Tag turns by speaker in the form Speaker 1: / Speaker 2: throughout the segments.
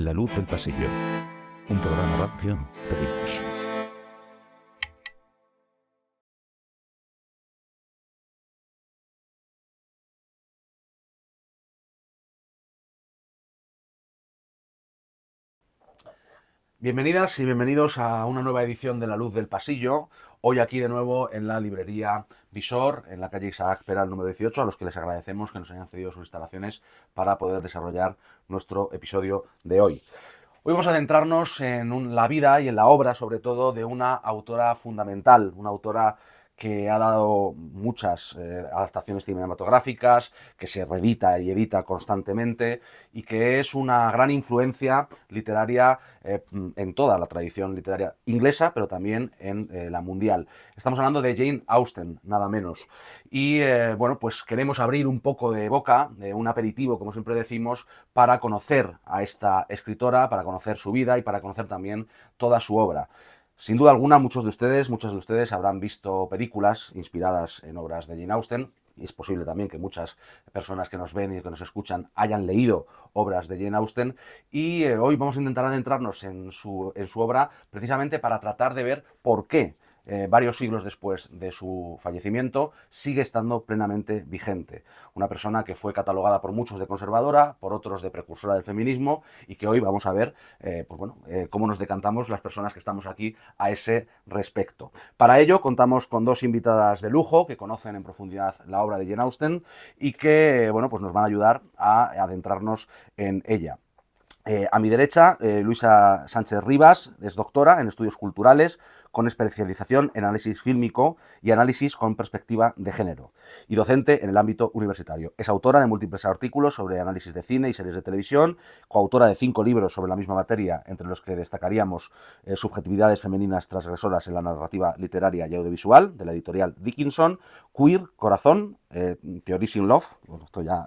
Speaker 1: La luz del pasillo. Un programa radio de libros.
Speaker 2: Bienvenidas y bienvenidos a una nueva edición de La Luz del Pasillo. Hoy aquí de nuevo en la librería Visor, en la calle Isaac Peral número 18, a los que les agradecemos que nos hayan cedido sus instalaciones para poder desarrollar nuestro episodio de hoy. Hoy vamos a centrarnos en la vida y en la obra, sobre todo, de una autora fundamental, una autora que ha dado muchas adaptaciones cinematográficas, que se reedita y edita constantemente y que es una gran influencia literaria en toda la tradición literaria inglesa, pero también en la mundial. Estamos hablando de Jane Austen, nada menos. Y bueno, pues queremos abrir un poco de boca, un aperitivo, como siempre decimos, para conocer a esta escritora, para conocer su vida y para conocer también toda su obra. Sin duda alguna, muchos de ustedes habrán visto películas inspiradas en obras de Jane Austen. Y es posible también que muchas personas que nos ven y que nos escuchan hayan leído obras de Jane Austen. Y hoy vamos a intentar adentrarnos en su obra precisamente para tratar de ver por qué varios siglos después de su fallecimiento, sigue estando plenamente vigente. Una persona que fue catalogada por muchos de conservadora, por otros de precursora del feminismo, y que hoy vamos a ver cómo nos decantamos las personas que estamos aquí a ese respecto. Para ello contamos con dos invitadas de lujo que conocen en profundidad la obra de Jane Austen y que bueno, pues nos van a ayudar a adentrarnos en ella. A mi derecha, Luisa Sánchez Rivas es doctora en estudios culturales con especialización en análisis fílmico y análisis con perspectiva de género, y docente en el ámbito universitario. Es autora de múltiples artículos sobre análisis de cine y series de televisión, coautora de 5 libros sobre la misma materia, entre los que destacaríamos Subjetividades femeninas transgresoras en la narrativa literaria y audiovisual, de la editorial Dickinson, Queer, Corazón, Theories in Love, bueno, esto ya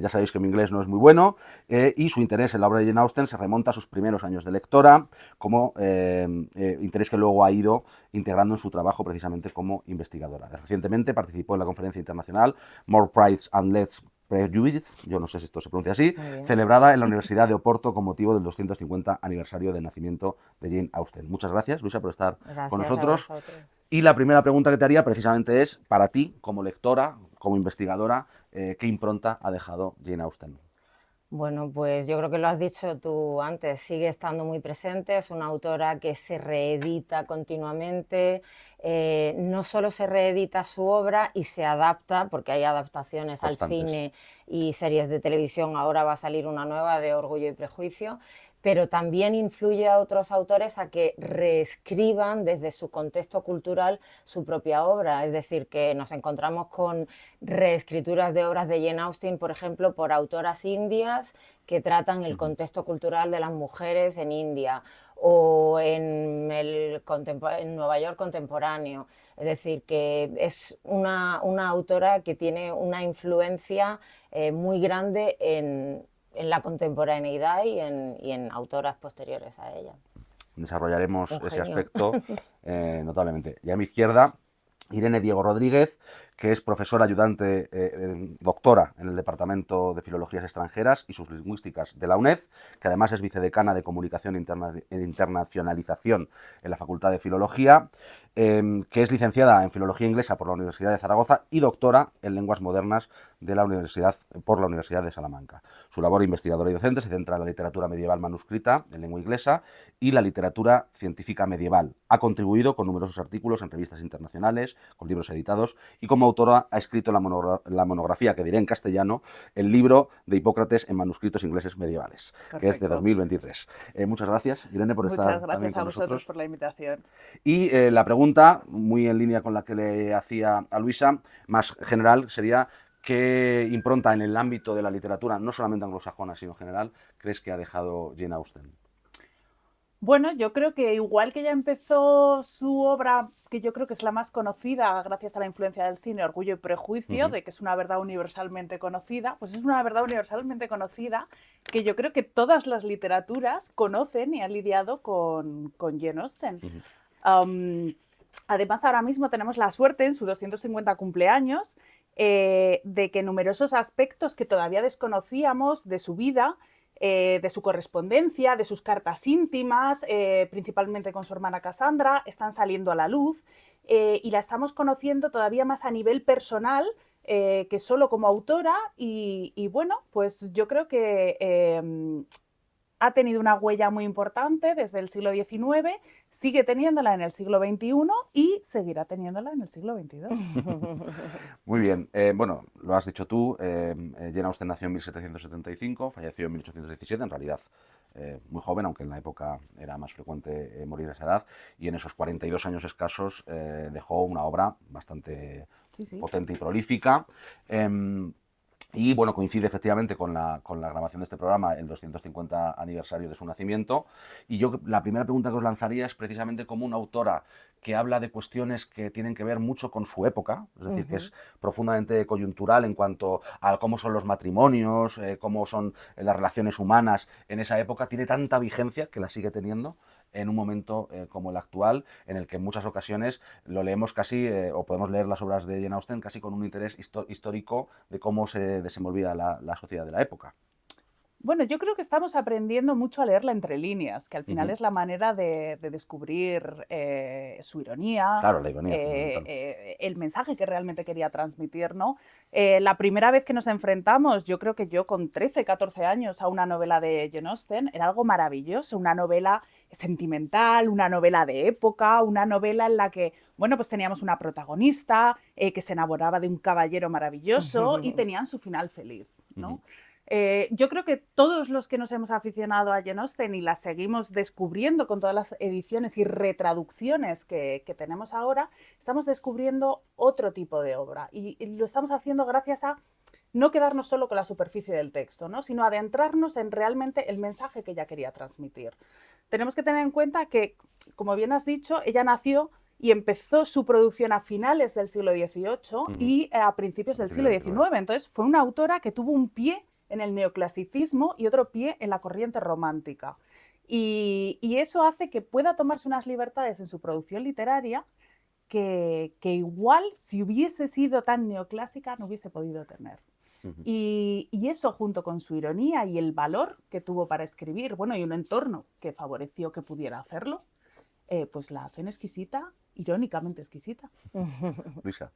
Speaker 2: sabéis que mi inglés no es muy bueno, y su interés en la obra de Jane Austen se remonta a sus primeros años de lectora, como interés que luego ha ido integrando en su trabajo precisamente como investigadora. Recientemente participó en la conferencia internacional More Pride and Less Prejudice, yo no sé si esto se pronuncia así, celebrada en la Universidad de Oporto con motivo del 250 aniversario del nacimiento de Jane Austen. Muchas gracias, Luisa, por estar con nosotros. Y la primera pregunta que te haría precisamente es, para ti, como lectora, como investigadora, ¿qué impronta ha dejado Jane Austen?
Speaker 3: Bueno, pues yo creo que lo has dicho tú antes, sigue estando muy presente, es una autora que se reedita continuamente, no solo se reedita su obra y se adapta, porque hay adaptaciones al cine y series de televisión, ahora va a salir una nueva de Orgullo y Prejuicio, pero también influye a otros autores a que reescriban desde su contexto cultural su propia obra, es decir, que nos encontramos con reescrituras de obras de Jane Austen, por ejemplo, por autoras indias que tratan el contexto cultural de las mujeres en India o en Nueva York contemporáneo. Es decir, que es una autora que tiene una influencia muy grande en la contemporaneidad y en autoras posteriores a ella.
Speaker 2: Desarrollaremos ese aspecto notablemente. Y a mi izquierda, Irene Diego Rodríguez, que es profesora ayudante doctora en el Departamento de Filologías Extranjeras y sus Lingüísticas de la UNED, que además es vicedecana de Comunicación e Internacionalización en la Facultad de Filología, que es licenciada en Filología Inglesa por la Universidad de Zaragoza y doctora en Lenguas Modernas por la Universidad de Salamanca. Su labor investigadora y docente se centra en la literatura medieval manuscrita en lengua inglesa y la literatura científica medieval. Ha contribuido con numerosos artículos en revistas internacionales, con libros editados, y como autora ha escrito la monografía, que diré en castellano, el libro de Hipócrates en manuscritos ingleses medievales, que es de 2023. Muchas gracias, Irene, por estar también con nosotros.
Speaker 4: Muchas gracias a vosotros por la invitación.
Speaker 2: Y la pregunta, muy en línea con la que le hacía a Luisa, más general, sería: ¿qué impronta en el ámbito de la literatura, no solamente anglosajona, sino en general, crees que ha dejado Jane Austen?
Speaker 4: Bueno, yo creo que igual que ya empezó su obra, que yo creo que es la más conocida gracias a la influencia del cine, Orgullo y Prejuicio, de que es una verdad universalmente conocida, pues es una verdad universalmente conocida que yo creo que todas las literaturas conocen y han lidiado con Jane Austen. Además, ahora mismo tenemos la suerte, en su 250 cumpleaños, de que numerosos aspectos que todavía desconocíamos de su vida de su correspondencia, de sus cartas íntimas, principalmente con su hermana Cassandra, están saliendo a la luz y la estamos conociendo todavía más a nivel personal que solo como autora y bueno, pues yo creo que ha tenido una huella muy importante desde el siglo XIX, sigue teniéndola en el siglo XXI y seguirá teniéndola en el siglo XXII.
Speaker 2: Muy bien. Bueno, lo has dicho tú, Jane Austen nació en 1775, falleció en 1817, en realidad muy joven, aunque en la época era más frecuente morir a esa edad, y en esos 42 años escasos dejó una obra bastante potente y prolífica. Y bueno, coincide efectivamente con la grabación de este programa el 250 aniversario de su nacimiento. Y yo la primera pregunta que os lanzaría es precisamente como una autora que habla de cuestiones que tienen que ver mucho con su época, es decir, que es profundamente coyuntural en cuanto a cómo son los matrimonios, cómo son las relaciones humanas en esa época, tiene tanta vigencia que la sigue teniendo en un momento como el actual, en el que en muchas ocasiones lo leemos casi, o podemos leer las obras de Jane Austen casi con un interés histórico de cómo se desenvolvía la sociedad de la época.
Speaker 4: Bueno, yo creo que estamos aprendiendo mucho a leerla entre líneas, que al final es la manera de descubrir su ironía,
Speaker 2: Claro, la ironía
Speaker 4: el mensaje que realmente quería transmitir, ¿no? La primera vez que nos enfrentamos, yo creo que yo con 13, 14 años a una novela de Jane Austen, era algo maravilloso, una novela sentimental, una novela de época, una novela en la que, bueno, pues teníamos una protagonista que se enamoraba de un caballero maravilloso y tenían su final feliz, ¿no? Yo creo que todos los que nos hemos aficionado a Jane Austen y la seguimos descubriendo con todas las ediciones y retraducciones que tenemos ahora, estamos descubriendo otro tipo de obra y lo estamos haciendo gracias a no quedarnos solo con la superficie del texto, ¿no? Sino adentrarnos en realmente el mensaje que ella quería transmitir. Tenemos que tener en cuenta que, como bien has dicho, ella nació y empezó su producción a finales del siglo XVIII y a principios del siglo XIX. Entonces fue una autora que tuvo un pie en el neoclasicismo y otro pie en la corriente romántica. Y eso hace que pueda tomarse unas libertades en su producción literaria que igual, si hubiese sido tan neoclásica, no hubiese podido tener. Y eso, junto con su ironía y el valor que tuvo para escribir, bueno, y un entorno que favoreció que pudiera hacerlo, pues la hacen exquisita, irónicamente exquisita.
Speaker 2: Luisa.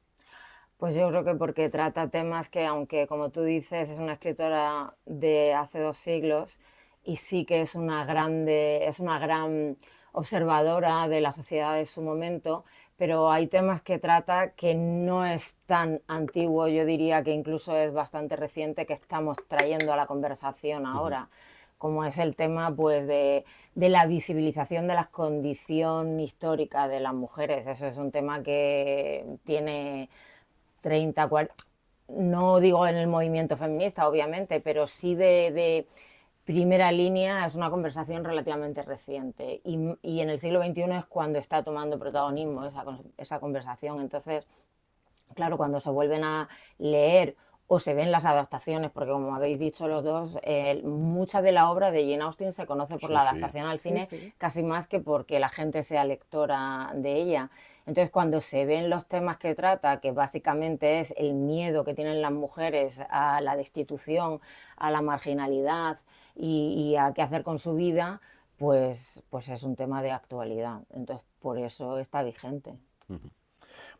Speaker 3: Pues yo creo que porque trata temas que, aunque como tú dices, es una escritora de hace 2 siglos y sí que es una gran observadora de la sociedad de su momento, pero hay temas que trata que no es tan antiguo, yo diría que incluso es bastante reciente, que estamos trayendo a la conversación ahora, como es el tema pues de la visibilización de la condición histórica de las mujeres. Eso es un tema que tiene 30, 40, no digo en el movimiento feminista, obviamente, pero sí de primera línea, es una conversación relativamente reciente. Y en el siglo XXI es cuando está tomando protagonismo esa conversación. Entonces, claro, cuando se vuelven a leer o se ven las adaptaciones, porque como habéis dicho los dos, mucha de la obra de Jane Austen se conoce por la adaptación al cine, casi más que porque la gente sea lectora de ella. Entonces, cuando se ven los temas que trata, que básicamente es el miedo que tienen las mujeres a la destitución, a la marginalidad y a qué hacer con su vida, pues es un tema de actualidad. Entonces, por eso está vigente.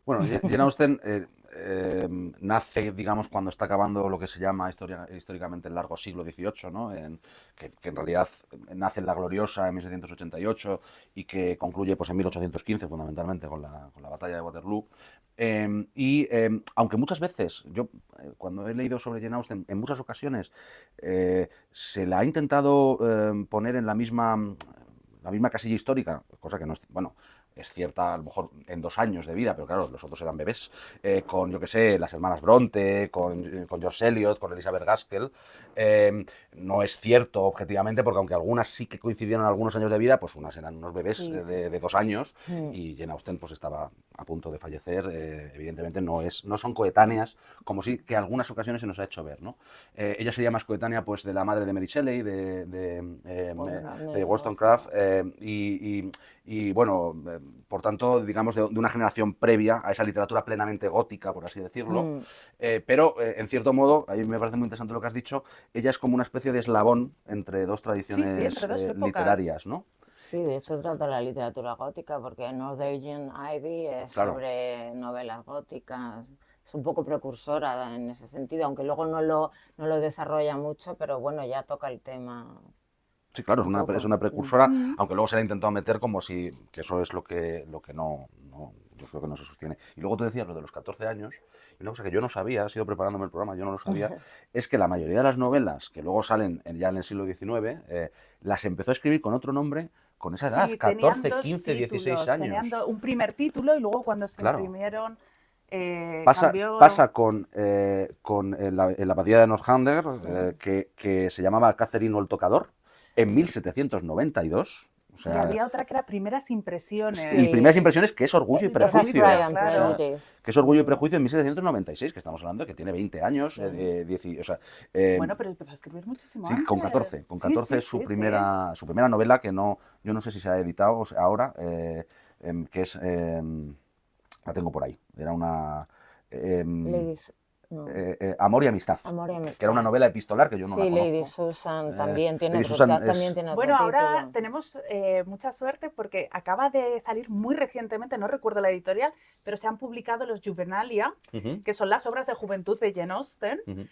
Speaker 2: Bueno, Jane Austen nace, digamos, cuando está acabando lo que se llama históricamente el largo siglo XVIII, ¿no? Que en realidad nace en la Gloriosa en 1788 y que concluye pues, en 1815, fundamentalmente, con la batalla de Waterloo. Aunque muchas veces, yo cuando he leído sobre Jane Austen, en muchas ocasiones se la ha intentado poner en la misma casilla histórica, cosa que no es, bueno, es cierta a lo mejor en 2 años de vida, pero claro, los otros eran bebés, con, yo que sé, las hermanas Bronte, con George Eliot, con Elizabeth Gaskell. No es cierto objetivamente, porque aunque algunas sí que coincidieron algunos años de vida, pues unas eran unos bebés de 2 años, y Jane Austen pues estaba a punto de fallecer. Evidentemente no son coetáneas, como sí que algunas ocasiones se nos ha hecho ver, ¿no? Ella sería más coetánea pues de la madre de Mary Shelley, de Wollstonecraft, y bueno, por tanto, digamos, de una generación previa a esa literatura plenamente gótica, por así decirlo. Pero, en cierto modo, a mí me parece muy interesante lo que has dicho, ella es como una especie de eslabón entre dos tradiciones
Speaker 4: entre dos épocas.
Speaker 2: literarias, ¿no?
Speaker 3: Sí, de hecho trata la literatura gótica, porque Northern Ivy es
Speaker 2: Claro.
Speaker 3: sobre novelas góticas, es un poco precursora en ese sentido, aunque luego no lo desarrolla mucho, pero bueno, ya toca el tema.
Speaker 2: Sí, claro,
Speaker 3: Un poco.
Speaker 2: es una precursora, aunque luego se le ha intentado meter como si, que eso es lo que no, yo creo que no se sostiene. Y luego tú decías lo de los 14 años, y una cosa que yo no sabía, he sido preparándome el programa, yo no lo sabía, es que la mayoría de las novelas que luego salen ya en el siglo XIX, las empezó a escribir con otro nombre, con esa edad,
Speaker 4: Sí, tenían
Speaker 2: 14,
Speaker 4: dos
Speaker 2: 15, 16
Speaker 4: títulos,
Speaker 2: años.
Speaker 4: tenían un primer título y luego cuando se
Speaker 2: Claro.
Speaker 4: imprimieron
Speaker 2: Pasa con la abadía de Northanger, que se llamaba Catherine o el Tocador, en 1792. O
Speaker 4: Y
Speaker 2: sea,
Speaker 4: había otra que era Primeras Impresiones.
Speaker 2: y Primeras Impresiones, que es Orgullo y
Speaker 4: Esa es
Speaker 3: Esa es
Speaker 2: Prejuicio.
Speaker 3: Pride and
Speaker 4: claro.
Speaker 3: Prejudice.
Speaker 2: Que es Orgullo y Prejuicio en 1796, que estamos hablando de que tiene 20 años.
Speaker 3: Sí.
Speaker 2: O sea,
Speaker 4: Bueno, pero empezó a escribir muchísimo
Speaker 2: sí,
Speaker 4: antes.
Speaker 2: con 14. Con 14 es
Speaker 4: Sí,
Speaker 2: su
Speaker 4: sí.
Speaker 2: primera novela, que no, yo no sé si se ha editado ahora, que es... la tengo por ahí. Era una...
Speaker 3: Ladies, no.
Speaker 2: Amor y Amistad.
Speaker 3: Amor y Amistad.
Speaker 2: Que era una novela epistolar que yo no la
Speaker 3: Sí,
Speaker 2: conozco.
Speaker 3: Lady Susan también tiene
Speaker 2: Lady
Speaker 3: otro,
Speaker 2: Susan es-
Speaker 3: también tiene otro
Speaker 4: Bueno, ahora
Speaker 3: título.
Speaker 4: tenemos mucha suerte porque acaba de salir muy recientemente, no recuerdo la editorial, pero se han publicado los Juvenalia,
Speaker 2: Ujú,
Speaker 4: que son las obras de juventud de Jane Austen.
Speaker 2: ujú.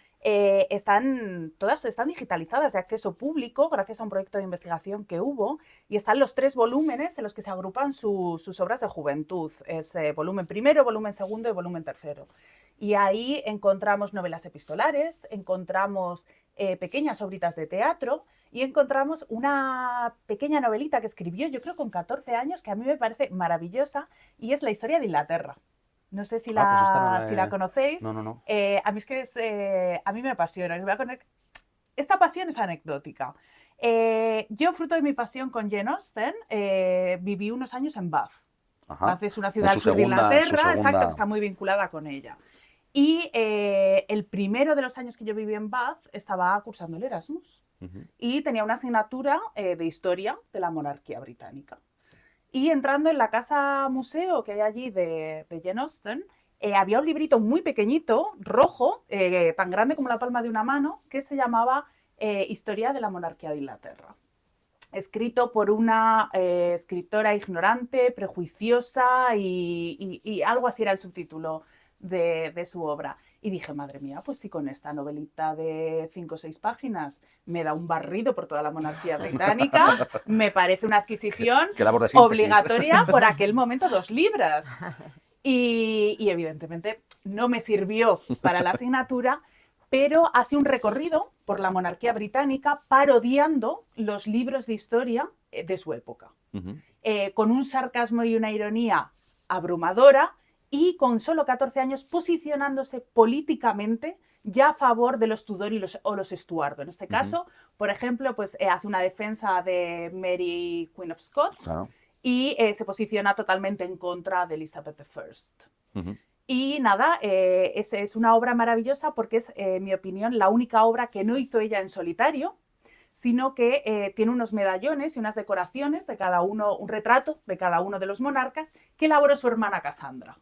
Speaker 4: Todas están digitalizadas de acceso público gracias a un proyecto de investigación que hubo y están los 3 volúmenes en los que se agrupan sus obras de juventud. Es volumen primero, volumen segundo y volumen tercero. Y ahí encontramos novelas epistolares, encontramos pequeñas obritas de teatro y encontramos una pequeña novelita que escribió, yo creo con 14 años, que a mí me parece maravillosa y es La historia de Inglaterra. No sé si
Speaker 2: pues esta no la
Speaker 4: si
Speaker 2: he-
Speaker 4: la conocéis.
Speaker 2: No, no, no.
Speaker 4: A mí es que a mí me apasiona. Esta pasión es anecdótica. Yo, fruto de mi pasión con Jane Austen, viví unos años en Bath.
Speaker 2: Ajá.
Speaker 4: Bath es una
Speaker 2: En
Speaker 4: ciudad
Speaker 2: su
Speaker 4: al sur de
Speaker 2: segunda-
Speaker 4: Inglaterra,
Speaker 2: su
Speaker 4: exacto,
Speaker 2: segunda-
Speaker 4: que está muy vinculada con ella. Y el primero de los años que yo viví en Bath estaba cursando el Erasmus
Speaker 2: Ujú.
Speaker 4: y tenía una asignatura de historia de la monarquía británica. Y entrando en la casa museo que hay allí de Jane Austen, había un librito muy pequeñito, rojo, tan grande como la palma de una mano, que se llamaba Historia de la monarquía de Inglaterra. Escrito por una escritora ignorante, prejuiciosa y algo así era el subtítulo de su obra. Y dije, madre mía, pues si con esta novelita de 5 o 6 páginas me da un barrido por toda la monarquía británica, me parece una adquisición
Speaker 2: Qué labor de síntesis.
Speaker 4: obligatoria por aquel momento 2 libras. Y evidentemente no me sirvió para la asignatura, pero hace un recorrido por la monarquía británica parodiando los libros de historia de su época,
Speaker 2: Ujú.
Speaker 4: con un sarcasmo y una ironía abrumadora y con solo 14 años posicionándose políticamente ya a favor de los Tudor o los Estuardo. En este caso, por ejemplo, pues, hace una defensa de Mary, Queen of Scots,
Speaker 2: Claro.
Speaker 4: y se posiciona totalmente en contra de Elizabeth I.
Speaker 2: Ujú.
Speaker 4: Y nada, es una obra maravillosa porque es, en mi opinión, la única obra que no hizo ella en solitario, sino que tiene unos medallones y unas decoraciones de cada uno, un retrato de cada uno de los monarcas que elaboró su hermana Cassandra.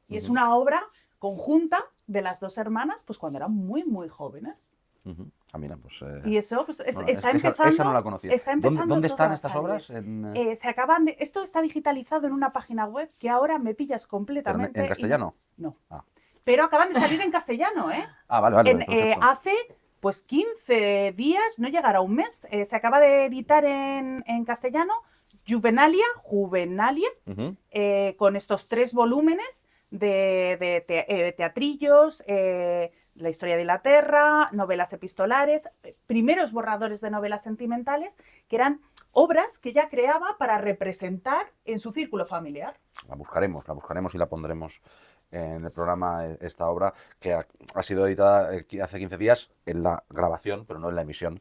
Speaker 4: Y es una obra conjunta de las 2 hermanas, pues cuando eran muy, muy jóvenes.
Speaker 2: Ujú. Ah, mira, pues...
Speaker 4: Y eso pues,
Speaker 2: no,
Speaker 4: está
Speaker 2: esa
Speaker 4: empezando.
Speaker 2: no la conocía.
Speaker 4: Está empezando
Speaker 2: ¿Dónde
Speaker 4: todo
Speaker 2: están
Speaker 4: a
Speaker 2: estas
Speaker 4: salir.
Speaker 2: obras?
Speaker 4: Esto está digitalizado en una página web que ahora me pillas
Speaker 2: ¿Pero
Speaker 4: completamente.
Speaker 2: en castellano?
Speaker 4: No.
Speaker 2: Ah.
Speaker 4: Pero acaban de salir en castellano, ¿eh?
Speaker 2: Ah, vale, vale.
Speaker 4: En,
Speaker 2: perfecto.
Speaker 4: hace pues 15 días, no llegará un mes, se acaba de editar en castellano Juvenalia,
Speaker 2: Ujú.
Speaker 4: con estos 3 volúmenes de teatrillos, la historia de Inglaterra, novelas epistolares, primeros borradores de novelas sentimentales, que eran obras que ella creaba para representar en su círculo familiar.
Speaker 2: La buscaremos y la pondremos en el programa, esta obra que ha sido editada hace 15 días en la grabación, pero no en la emisión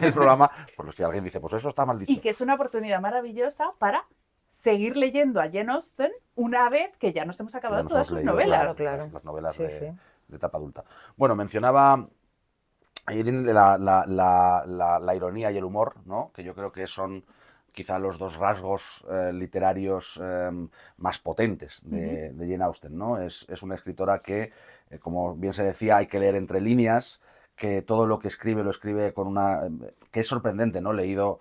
Speaker 2: del programa, por si alguien dice, pues eso está mal dicho.
Speaker 4: Y que es una oportunidad maravillosa para seguir leyendo a Jane Austen una vez que ya nos hemos
Speaker 2: Ya
Speaker 4: acabado
Speaker 2: nos
Speaker 4: todas
Speaker 2: hemos
Speaker 4: sus
Speaker 2: leído
Speaker 4: novelas.
Speaker 3: Claro.
Speaker 2: las novelas
Speaker 3: Sí,
Speaker 2: de,
Speaker 3: sí.
Speaker 2: de etapa adulta. Bueno, mencionaba Irene la ironía y el humor, ¿no? Que yo creo que son quizá los dos rasgos literarios más potentes de Jane Austen, ¿no? Es una escritora que, como bien se decía, hay que leer entre líneas, que todo lo que escribe lo escribe con una... que es sorprendente, ¿no? Leído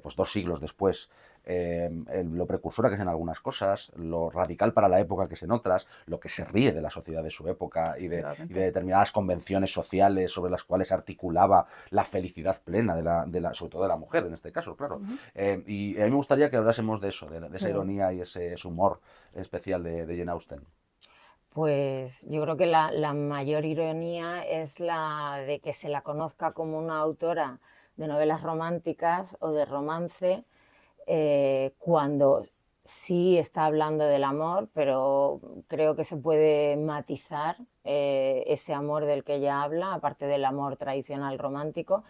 Speaker 2: pues 2 siglos después. Lo precursora que es en algunas cosas, lo radical para la época que es en otras, lo que se ríe de la sociedad de su época y de determinadas convenciones sociales sobre las cuales articulaba la felicidad plena sobre todo de la mujer en este caso, claro. Y a mí me gustaría que hablásemos de eso, de esa ironía y ese humor especial de Jane Austen.
Speaker 3: Pues yo creo que la mayor ironía es la de que se la conozca como una autora de novelas románticas o de romance, cuando sí está hablando del amor, pero creo que se puede matizar ese amor del que ella habla, aparte del amor tradicional romántico,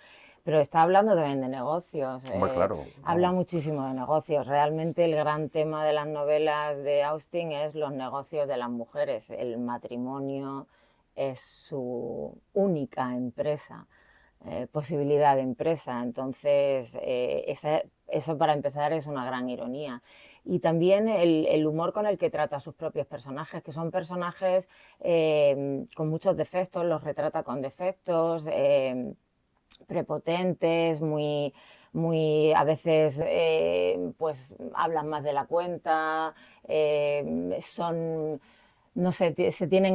Speaker 3: pero está hablando también de negocios.
Speaker 2: Hombre, claro,
Speaker 3: habla muchísimo de negocios. Realmente el gran tema de las novelas de Austen es los negocios de las mujeres. El matrimonio es su única empresa. Posibilidad de empresa. Entonces, eso para empezar es una gran ironía. Y también el humor con el que trata a sus propios personajes, que son personajes con muchos defectos, los retrata con defectos, prepotentes, muy a veces pues hablan más de la cuenta, son... No sé, se tienen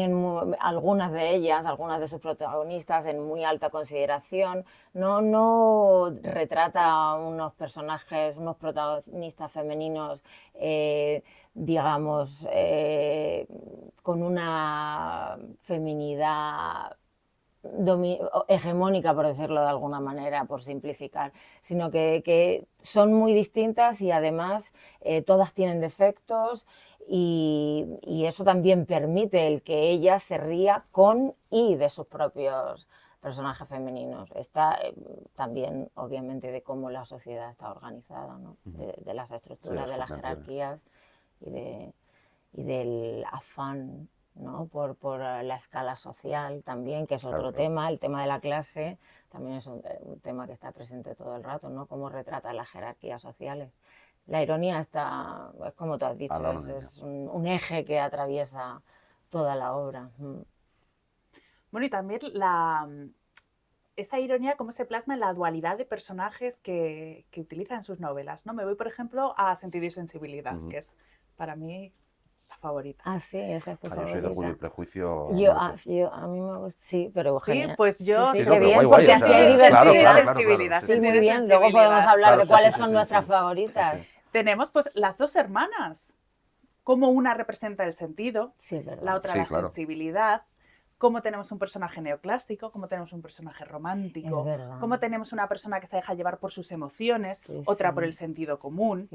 Speaker 3: algunas de ellas, algunas de sus protagonistas en muy alta consideración. No retrata a unos personajes, unos protagonistas femeninos, digamos, con una feminidad hegemónica, por decirlo de alguna manera, por simplificar, sino que son muy distintas y además todas tienen defectos. Y eso también permite el que ella se ría con y de sus propios personajes femeninos. Está también, obviamente, de cómo la sociedad está organizada, ¿no? De las estructuras, de las jerarquías y del afán, ¿no? por la escala social también, que es otro tema. El tema de la clase también es un tema que está presente todo el rato, ¿no? Cómo retrata las jerarquías sociales. La ironía está, es como tú has dicho, es un eje que atraviesa toda la obra.
Speaker 4: Bueno, y también esa ironía, cómo se plasma en la dualidad de personajes que utiliza en sus novelas, ¿no? Me voy, por ejemplo, a Sentido y Sensibilidad, que es para mí la favorita.
Speaker 3: Ah, sí, esa es tu favorita.
Speaker 2: Yo soy de Orgullo y Prejuicio.
Speaker 3: A mí me gusta, sí, pero
Speaker 4: sí,
Speaker 3: genial.
Speaker 4: Pues yo
Speaker 3: sí,
Speaker 4: qué bien,
Speaker 2: guay,
Speaker 4: porque
Speaker 2: o
Speaker 4: así
Speaker 2: sea,
Speaker 4: hay
Speaker 2: claro,
Speaker 4: sensibilidad.
Speaker 3: Sí, muy bien, luego podemos hablar de cuáles son nuestras favoritas.
Speaker 2: Sí.
Speaker 4: Tenemos pues las dos hermanas, cómo una representa el sentido, la otra la sensibilidad, cómo tenemos un personaje neoclásico, cómo tenemos un personaje romántico, cómo tenemos una persona que se deja llevar por sus emociones, otra por el sentido común,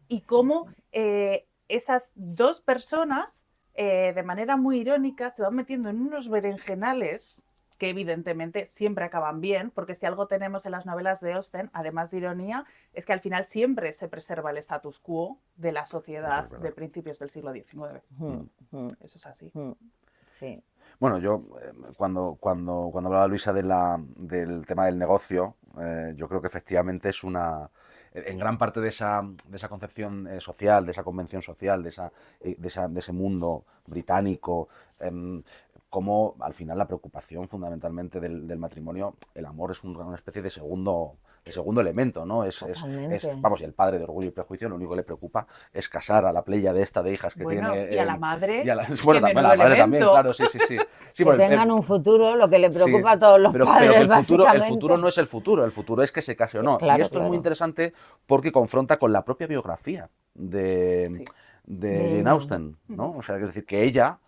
Speaker 4: y cómo esas dos personas de manera muy irónica se van metiendo en unos berenjenales que evidentemente siempre acaban bien, porque si algo tenemos en las novelas de Austen, además de ironía, es que al final siempre se preserva el status quo de la sociedad de principios del siglo XIX. Eso es así.
Speaker 3: Sí.
Speaker 2: Bueno, yo cuando hablaba Luisa del tema del negocio, yo creo que efectivamente es en gran parte de esa concepción social, de esa convención social, de ese mundo británico, como al final la preocupación fundamentalmente del matrimonio, el amor es una especie de segundo elemento, ¿no? Vamos, y el padre de Orgullo y Prejuicio lo único que le preocupa es casar a la playa de hijas que tiene.
Speaker 4: Y a la madre.
Speaker 2: Bueno, también la madre también, claro, sí.
Speaker 3: Que tengan un futuro, lo que le preocupa a todos los padres,
Speaker 2: pero
Speaker 3: básicamente.
Speaker 2: el futuro no es el futuro es que se case o no.
Speaker 3: Claro,
Speaker 2: y esto es muy interesante porque confronta con la propia biografía de Jane Austen, ¿no? O sea, es decir, que ella...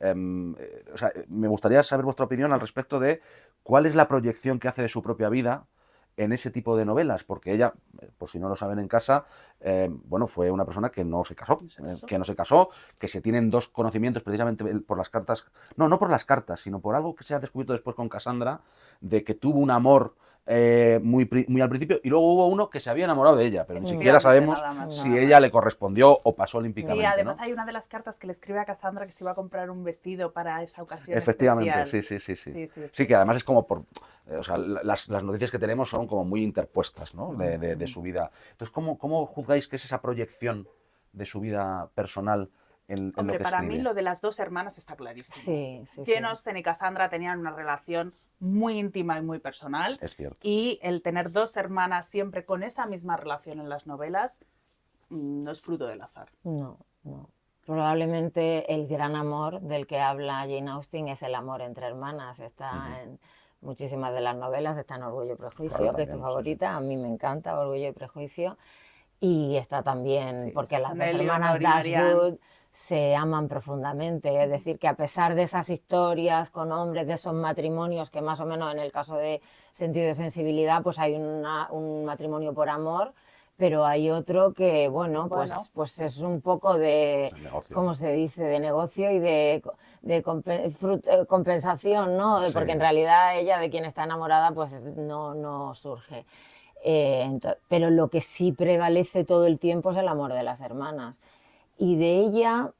Speaker 2: me gustaría saber vuestra opinión al respecto de cuál es la proyección que hace de su propia vida en ese tipo de novelas, porque ella, por si no lo saben en casa, fue una persona que no se casó, que se tienen dos conocimientos precisamente por las cartas, no por las cartas, sino por algo que se ha descubierto después con Cassandra, de que tuvo un amor muy al principio, y luego hubo uno que se había enamorado de ella, pero ni siquiera
Speaker 4: Efectivamente,
Speaker 2: sabemos
Speaker 4: nada más,
Speaker 2: si
Speaker 4: nada
Speaker 2: ella
Speaker 4: más.
Speaker 2: le correspondió o pasó olímpicamente.
Speaker 4: Sí, además
Speaker 2: ¿no?
Speaker 4: hay una de las cartas que le escribe a Cassandra que se iba a comprar un vestido para esa ocasión
Speaker 2: Efectivamente,
Speaker 4: especial.
Speaker 2: sí, que además es como o sea, las noticias que tenemos son como muy interpuestas, ¿no? de su vida. Entonces, ¿cómo juzgáis que es esa proyección de su vida personal en lo
Speaker 4: Hombre,
Speaker 2: que
Speaker 4: para
Speaker 2: escribe?
Speaker 4: mí lo de las dos hermanas está clarísimo.
Speaker 3: Sí, sí,
Speaker 4: Jane
Speaker 3: sí.
Speaker 4: Austen y Cassandra tenían una relación muy íntima y muy personal.
Speaker 2: Es cierto.
Speaker 4: Y el tener dos hermanas siempre con esa misma relación en las novelas no es fruto del azar.
Speaker 3: No, no. Probablemente el gran amor del que habla Jane Austen es el amor entre hermanas. Está en muchísimas de las novelas, está en Orgullo y Prejuicio,
Speaker 2: Claro,
Speaker 3: que es tu
Speaker 2: también, sí,
Speaker 3: favorita, a mí me encanta Orgullo y Prejuicio. Y está también,
Speaker 4: Sí,
Speaker 3: porque las
Speaker 4: con
Speaker 3: dos
Speaker 4: Eleanor
Speaker 3: hermanas
Speaker 4: y Marianne.
Speaker 3: Dashwood se aman profundamente. Es decir, que a pesar de esas historias con hombres, de esos matrimonios, que más o menos en el caso de Sentido de Sensibilidad, pues hay un matrimonio por amor, pero hay otro que, bueno,
Speaker 4: Bueno.
Speaker 3: pues es un poco de,
Speaker 2: El negocio.
Speaker 3: ¿cómo se dice?, de negocio y de compensación, ¿no?
Speaker 2: Sí.
Speaker 3: Porque en realidad ella de quien está enamorada pues no surge. Pero lo que sí prevalece todo el tiempo es el amor de las hermanas. Y de ella,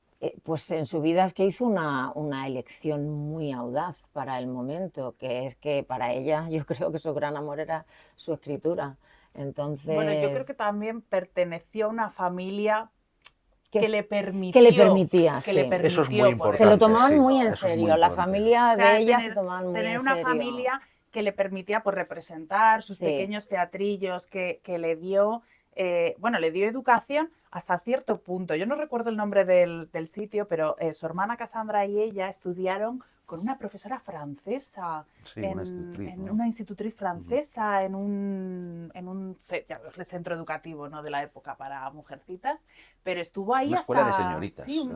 Speaker 3: pues en su vida es que hizo una elección muy audaz para el momento, que es que para ella yo creo que su gran amor era su escritura. Entonces,
Speaker 4: Bueno, yo creo que también perteneció a una familia que le permitió.
Speaker 3: que le permitía,
Speaker 4: que le
Speaker 3: sí.
Speaker 4: permitió
Speaker 2: Eso es muy
Speaker 4: poder
Speaker 2: importante.
Speaker 3: Se lo tomaban
Speaker 2: sí,
Speaker 3: muy en
Speaker 2: eso es muy
Speaker 3: serio, la
Speaker 2: importante.
Speaker 3: familia
Speaker 4: O sea,
Speaker 3: de ella se tomaban muy
Speaker 4: tener
Speaker 3: en
Speaker 4: una
Speaker 3: serio.
Speaker 4: familia que le permitía pues, representar sus
Speaker 3: Sí.
Speaker 4: pequeños teatrillos, que le dio, le dio educación hasta cierto punto. Yo no recuerdo el nombre del sitio, pero su hermana Cassandra y ella estudiaron con una profesora francesa,
Speaker 2: Sí, una institutriz,
Speaker 4: en
Speaker 2: ¿no?
Speaker 4: una institutriz francesa, en un centro educativo, ¿no?, de la época para mujercitas, pero estuvo ahí
Speaker 2: Una
Speaker 4: hasta...
Speaker 2: escuela de señoritas.
Speaker 4: Sí,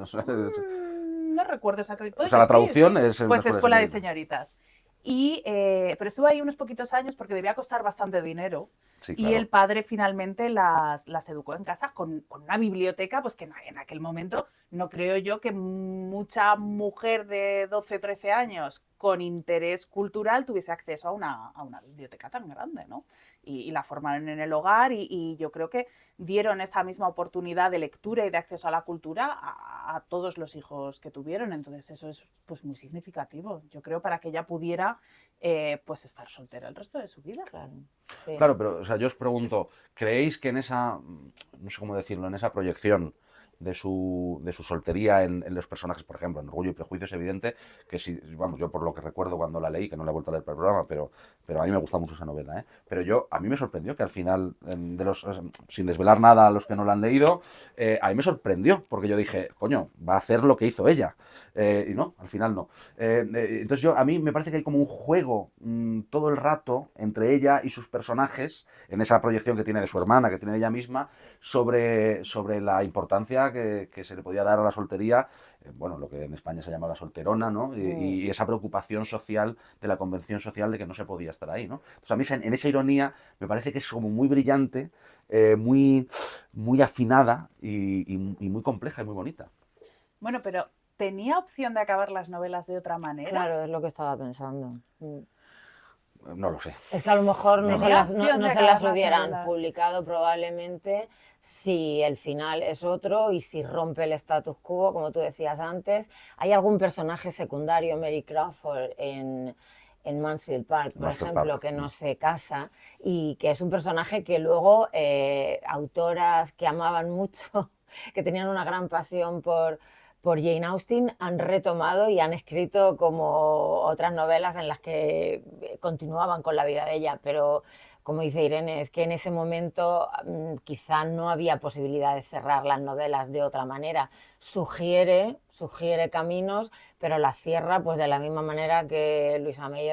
Speaker 4: no recuerdo exactamente.
Speaker 2: O sea, la traducción es una
Speaker 4: Pues escuela de
Speaker 2: señoritas.
Speaker 4: señoritas. Pero estuvo ahí unos poquitos años porque debía costar bastante dinero.
Speaker 2: Sí,
Speaker 4: Y
Speaker 2: claro.
Speaker 4: el padre finalmente las educó en casa con una biblioteca, pues que en aquel momento no creo yo que mucha mujer de 12, 13 años con interés cultural tuviese acceso a una biblioteca tan grande, ¿no? Y la formaron en el hogar y yo creo que dieron esa misma oportunidad de lectura y de acceso a la cultura a todos los hijos que tuvieron. Entonces eso es pues muy significativo, yo creo, para que ella pudiera pues estar soltera el resto de su vida.
Speaker 3: Claro, sí.
Speaker 2: Claro, pero o sea, yo os pregunto, ¿creéis que en esa, no sé cómo decirlo, en esa proyección de su soltería en los personajes, por ejemplo, en Orgullo y Prejuicio es evidente que si, vamos, yo por lo que recuerdo cuando la leí, que no la he vuelto a leer para el programa, pero a mí me gusta mucho esa novela, ¿eh? Pero a mí me sorprendió que al final, sin desvelar nada a los que no la han leído, a mí me sorprendió, porque yo dije, coño, va a hacer lo que hizo ella, y no, al final no. Entonces a mí me parece que hay como un juego todo el rato entre ella y sus personajes, en esa proyección que tiene de su hermana, que tiene de ella misma, sobre la importancia que se le podía dar a la soltería, bueno, lo que en España se llama la solterona, ¿no? Y esa preocupación social de la convención social de que no se podía estar ahí, ¿no? Entonces a mí en esa ironía me parece que es como muy brillante, muy afinada y muy compleja y muy bonita.
Speaker 4: Bueno, pero ¿tenía opción de acabar las novelas de otra manera?
Speaker 3: Claro, es lo que estaba pensando.
Speaker 2: No lo sé.
Speaker 3: Es que a lo mejor no se las
Speaker 4: novelas.
Speaker 3: hubieran publicado probablemente si el final es otro y si rompe el status quo, como tú decías antes. Hay algún personaje secundario, Mary Crawford, en Mansfield Park, por ejemplo, que no se casa y que es un personaje que luego autoras que amaban mucho, que tenían una gran pasión por Jane Austen, han retomado y han escrito como otras novelas en las que continuaban con la vida de ella, pero como dice Irene, es que en ese momento quizá no había posibilidad de cerrar las novelas de otra manera. Sugiere caminos, pero las cierra pues de la misma manera que Louisa May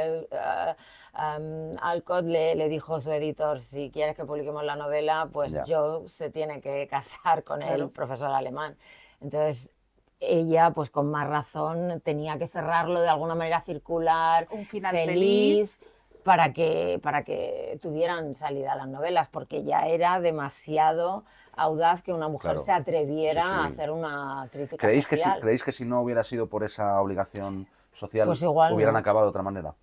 Speaker 3: Alcott le dijo a su editor, si quieres que publiquemos la novela, pues Joe se tiene que casar con el profesor alemán. Entonces, ella, pues con más razón, tenía que cerrarlo de alguna manera circular,
Speaker 4: un final
Speaker 3: feliz para que tuvieran salida las novelas, porque ya era demasiado audaz que una mujer se atreviera a hacer una crítica social.
Speaker 2: ¿Creéis que si no hubiera sido por esa obligación social,
Speaker 3: pues igual
Speaker 2: hubieran
Speaker 3: no.
Speaker 2: acabado de otra manera?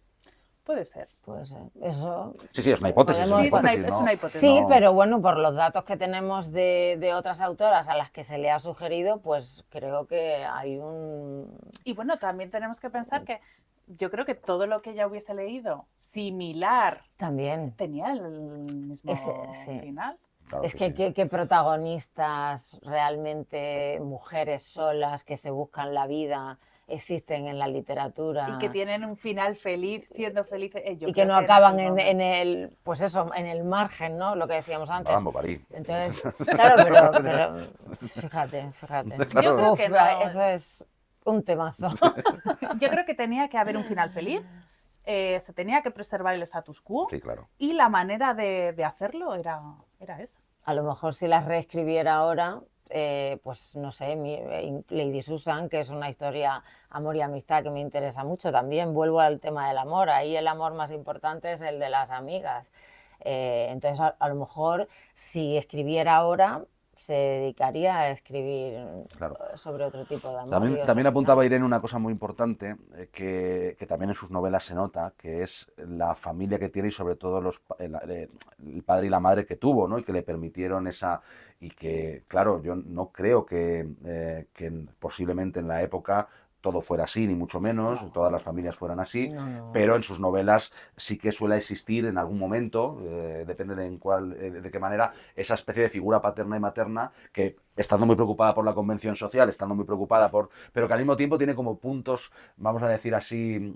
Speaker 4: Puede ser.
Speaker 3: Puede ser. Eso
Speaker 2: Sí, sí, es una hipótesis.
Speaker 3: Podemos-
Speaker 4: Sí, es una,
Speaker 2: hipótesis,
Speaker 4: es
Speaker 2: ¿no?
Speaker 4: una hipótesis.
Speaker 3: sí,
Speaker 2: No.
Speaker 3: pero bueno, por los datos que tenemos de otras autoras a las que se le ha sugerido, pues creo que hay un...
Speaker 4: Y bueno, también tenemos que pensar que yo creo que todo lo que ella hubiese leído similar
Speaker 3: También.
Speaker 4: tenía el mismo
Speaker 3: Sí.
Speaker 4: final.
Speaker 2: Claro,
Speaker 3: Es
Speaker 2: sí,
Speaker 3: que,
Speaker 2: sí.
Speaker 3: que protagonistas realmente, mujeres solas que se buscan la vida, existen en la literatura.
Speaker 4: Y que tienen un final feliz, siendo felices. Yo
Speaker 3: Y que
Speaker 4: creo
Speaker 3: no
Speaker 4: en
Speaker 3: acaban
Speaker 4: aquel
Speaker 3: en
Speaker 4: momento.
Speaker 3: el, pues eso, en el margen, ¿no? Lo que decíamos antes.
Speaker 2: Madame Bovary.
Speaker 3: Entonces, claro, pero fíjate.
Speaker 2: Claro.
Speaker 4: Yo creo
Speaker 3: Uf,
Speaker 4: que no.
Speaker 3: eso es un temazo.
Speaker 4: Yo creo que tenía que haber un final feliz, se tenía que preservar el status quo
Speaker 2: Sí, claro.
Speaker 4: y la manera de hacerlo era esa.
Speaker 3: A lo mejor si las reescribiera ahora, pues no sé, Lady Susan, que es una historia amor y amistad que me interesa mucho también. Vuelvo al tema del amor, ahí el amor más importante es el de las amigas. Entonces a lo mejor si escribiera ahora se dedicaría a escribir
Speaker 2: Claro.
Speaker 3: sobre otro tipo de amor.
Speaker 2: También apuntaba Irene una cosa muy importante, que también en sus novelas se nota, que es la familia que tiene y sobre todo el padre y la madre que tuvo, ¿no? Y que le permitieron esa... Y que, claro, yo no creo que posiblemente en la época todo fuera así, ni mucho menos, todas las familias fueran así,
Speaker 3: No.
Speaker 2: pero en sus novelas sí que suele existir en algún momento, depende de qué manera, esa especie de figura paterna y materna que, estando muy preocupada por la convención social, estando muy preocupada pero que al mismo tiempo tiene como puntos, vamos a decir así,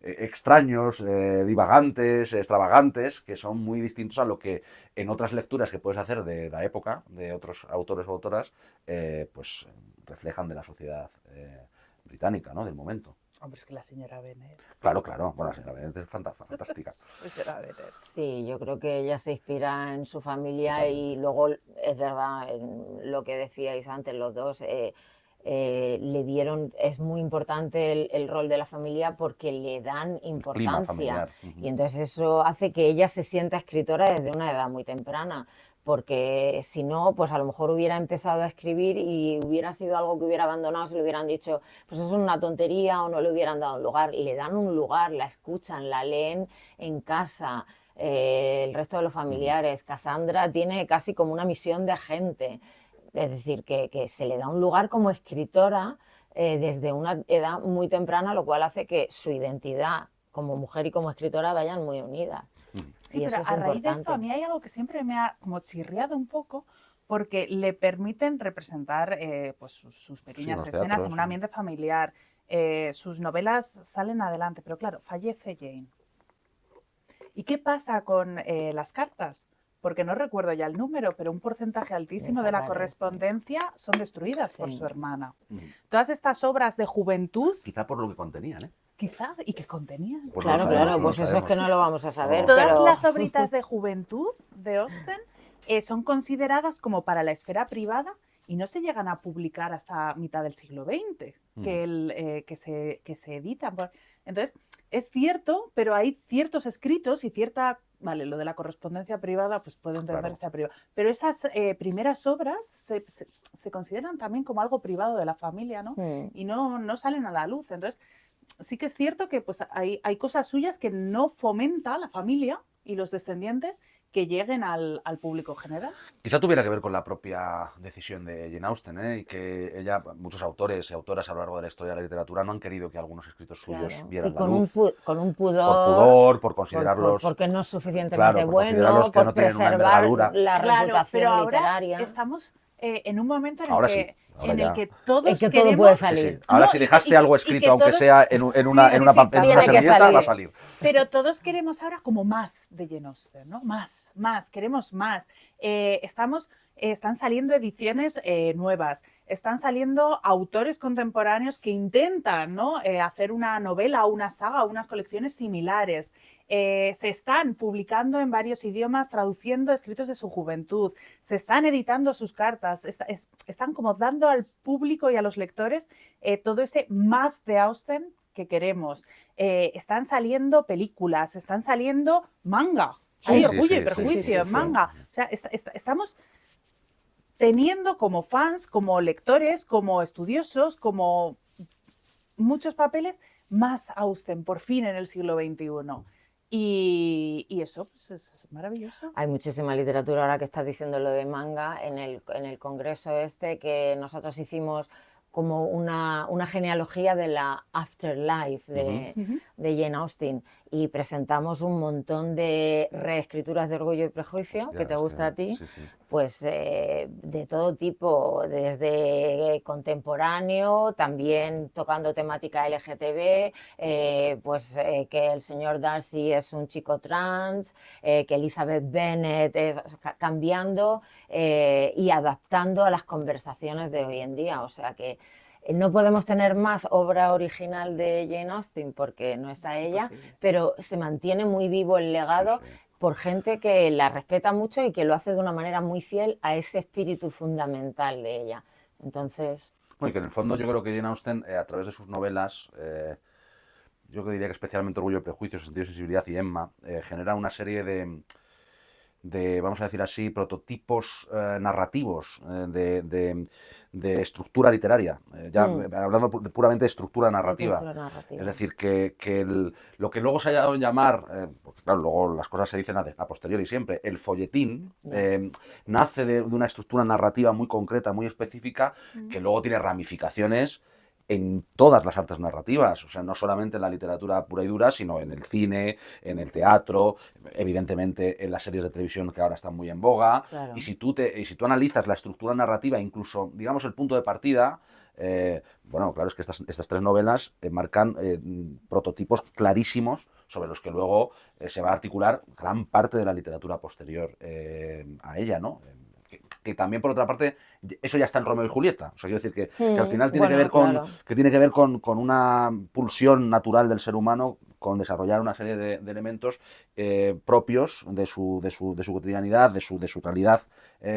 Speaker 2: extraños, divagantes, extravagantes, que son muy distintos a lo que en otras lecturas que puedes hacer de la época, de otros autores o autoras, pues reflejan de la sociedad británica, ¿no? Del momento.
Speaker 4: Hombre, es que la señora Bennet.
Speaker 2: Claro. Bueno, la señora Bennet es fantástica.
Speaker 4: Señora Bennet.
Speaker 3: Sí, yo creo que ella se inspira en su familia y luego es verdad lo que decíais antes los dos, le dieron, es muy importante el rol de la familia porque le dan
Speaker 2: Clima
Speaker 3: importancia
Speaker 2: familiar.
Speaker 3: y entonces eso hace que ella se sienta escritora desde una edad muy temprana. Porque si no, pues a lo mejor hubiera empezado a escribir y hubiera sido algo que hubiera abandonado, se le hubieran dicho, pues eso es una tontería o no le hubieran dado un lugar. Le dan un lugar, la escuchan, la leen en casa, el resto de los familiares. Cassandra tiene casi como una misión de agente, es decir, que se le da un lugar como escritora desde una edad muy temprana, lo cual hace que su identidad como mujer y como escritora vayan muy unidas.
Speaker 4: Sí,
Speaker 3: y
Speaker 4: pero
Speaker 3: eso es
Speaker 4: a raíz de
Speaker 3: importante.
Speaker 4: esto a mí hay algo que siempre me ha como chirriado un poco porque le permiten representar pues sus pequeñas
Speaker 2: los
Speaker 4: escenas
Speaker 2: teatros,
Speaker 4: en un
Speaker 2: sí.
Speaker 4: ambiente familiar. Sus novelas salen adelante, pero claro, fallece Jane. ¿Y qué pasa con las cartas? Porque no recuerdo ya el número, pero un porcentaje altísimo de la
Speaker 3: Desaparece.
Speaker 4: correspondencia son destruidas por
Speaker 3: Sí.
Speaker 4: su hermana.
Speaker 2: Ujú.
Speaker 4: Todas estas obras de juventud,
Speaker 2: Quizá por lo que contenían, ¿eh?
Speaker 4: quizá, y que contenían.
Speaker 2: Pues
Speaker 3: Claro,
Speaker 2: no lo sabemos, no
Speaker 3: pues
Speaker 2: lo
Speaker 3: eso es
Speaker 2: sabemos.
Speaker 3: que no lo vamos a saber.
Speaker 2: No.
Speaker 4: Todas
Speaker 3: pero...
Speaker 4: las obritas de juventud de Austen son consideradas como para la esfera privada y no se llegan a publicar hasta mitad del siglo XX, que se editan. Entonces, es cierto, pero hay ciertos escritos y cierta... Vale, lo de la correspondencia privada, pues puedo entender
Speaker 2: Claro.
Speaker 4: que sea privada. Pero esas primeras obras se consideran también como algo privado de la familia, ¿no? Y no salen a la luz. Entonces, sí que es cierto que pues, hay cosas suyas que no fomenta la familia y los descendientes que lleguen al público general.
Speaker 2: Quizá tuviera que ver con la propia decisión de Jane Austen, ¿eh? Y que muchos autores y autoras a lo largo de la historia de la literatura no han querido que algunos escritos suyos
Speaker 3: Claro.
Speaker 2: vieran
Speaker 3: Y
Speaker 2: la
Speaker 3: con
Speaker 2: luz.
Speaker 3: con un
Speaker 2: Por
Speaker 3: pudor,
Speaker 2: pudor, por considerarlos...
Speaker 3: porque no es suficientemente
Speaker 2: Claro, por
Speaker 3: bueno,
Speaker 2: considerarlos que
Speaker 3: por
Speaker 2: no tienen una
Speaker 3: preservar
Speaker 2: envergadura.
Speaker 3: la
Speaker 4: Claro,
Speaker 3: reputación
Speaker 4: pero ahora
Speaker 3: literaria.
Speaker 4: estamos en un momento en
Speaker 2: Ahora
Speaker 4: el
Speaker 2: sí,
Speaker 4: que,
Speaker 2: ahora
Speaker 4: en
Speaker 2: ya.
Speaker 4: el que todos
Speaker 3: En que todo
Speaker 4: queremos...
Speaker 3: puede
Speaker 2: Sí,
Speaker 3: salir.
Speaker 2: sí. Ahora
Speaker 4: No,
Speaker 2: si dejaste
Speaker 4: y
Speaker 2: algo
Speaker 4: que
Speaker 2: escrito, aunque
Speaker 4: todos-
Speaker 2: sea en una
Speaker 4: sí,
Speaker 2: una
Speaker 4: sí,
Speaker 3: tiene que
Speaker 2: servilleta,
Speaker 3: salir.
Speaker 2: va a salir.
Speaker 4: Pero todos queremos ahora como más de Jane Austen, ¿no? Más, queremos más. Están saliendo ediciones nuevas, están saliendo autores contemporáneos que intentan, ¿no? Hacer una novela, una saga, unas colecciones similares. Se están publicando en varios idiomas, traduciendo escritos de su juventud, se están editando sus cartas, están como dando al público y a los lectores todo ese más de Austen que queremos. Están saliendo películas, están saliendo manga. Hay
Speaker 2: Sí,
Speaker 4: orgullo
Speaker 2: sí,
Speaker 4: y
Speaker 2: sí,
Speaker 4: prejuicio
Speaker 2: sí,
Speaker 4: en
Speaker 2: sí.
Speaker 4: manga. O sea, estamos teniendo como fans, como lectores, como estudiosos, como muchos papeles, más Austen, por fin en el siglo XXI. Y eso pues, es maravilloso.
Speaker 3: Hay muchísima literatura, ahora que estás diciendo lo de manga, en el congreso este que nosotros hicimos como una genealogía de la afterlife de Jane Austen, y presentamos un montón de reescrituras de Orgullo y Prejuicio,
Speaker 2: Hostia,
Speaker 3: que te
Speaker 2: es
Speaker 3: gusta a ti,
Speaker 2: sí, sí.
Speaker 3: pues de todo tipo, desde contemporáneo, también tocando temática LGTB, que el señor Darcy es un chico trans, que Elizabeth Bennet es cambiando y adaptando a las conversaciones de hoy en día, o sea que no podemos tener más obra original de Jane Austen porque no está ella, pero se mantiene muy vivo el legado por gente que la respeta mucho y que lo hace de una manera muy fiel a ese espíritu fundamental de ella. Entonces...
Speaker 2: Bueno, y que en el fondo yo creo que Jane Austen, a través de sus novelas, yo diría que especialmente Orgullo y Prejuicio, Sentido y Sensibilidad y Emma, genera una serie de, vamos a decir así, prototipos narrativos de estructura literaria, hablando puramente de estructura narrativa. Es decir, lo que luego se ha dado en llamar, porque claro, luego las cosas se dicen a posteriori siempre, el folletín nace de una estructura narrativa muy concreta, muy específica, que luego tiene ramificaciones en todas las artes narrativas, o sea, no solamente en la literatura pura y dura, sino en el cine, en el teatro, evidentemente en las series de televisión que ahora están muy en boga. Claro. Y si tú analizas la estructura narrativa, incluso, digamos, el punto de partida, bueno, claro, es que estas tres novelas marcan prototipos clarísimos sobre los que luego se va a articular gran parte de la literatura posterior a ella, ¿no? Que también, por otra parte, eso ya está en Romeo y Julieta. O sea, quiero decir que al final tiene que ver con una pulsión natural del ser humano, con desarrollar una serie de elementos propios de su cotidianidad, de su realidad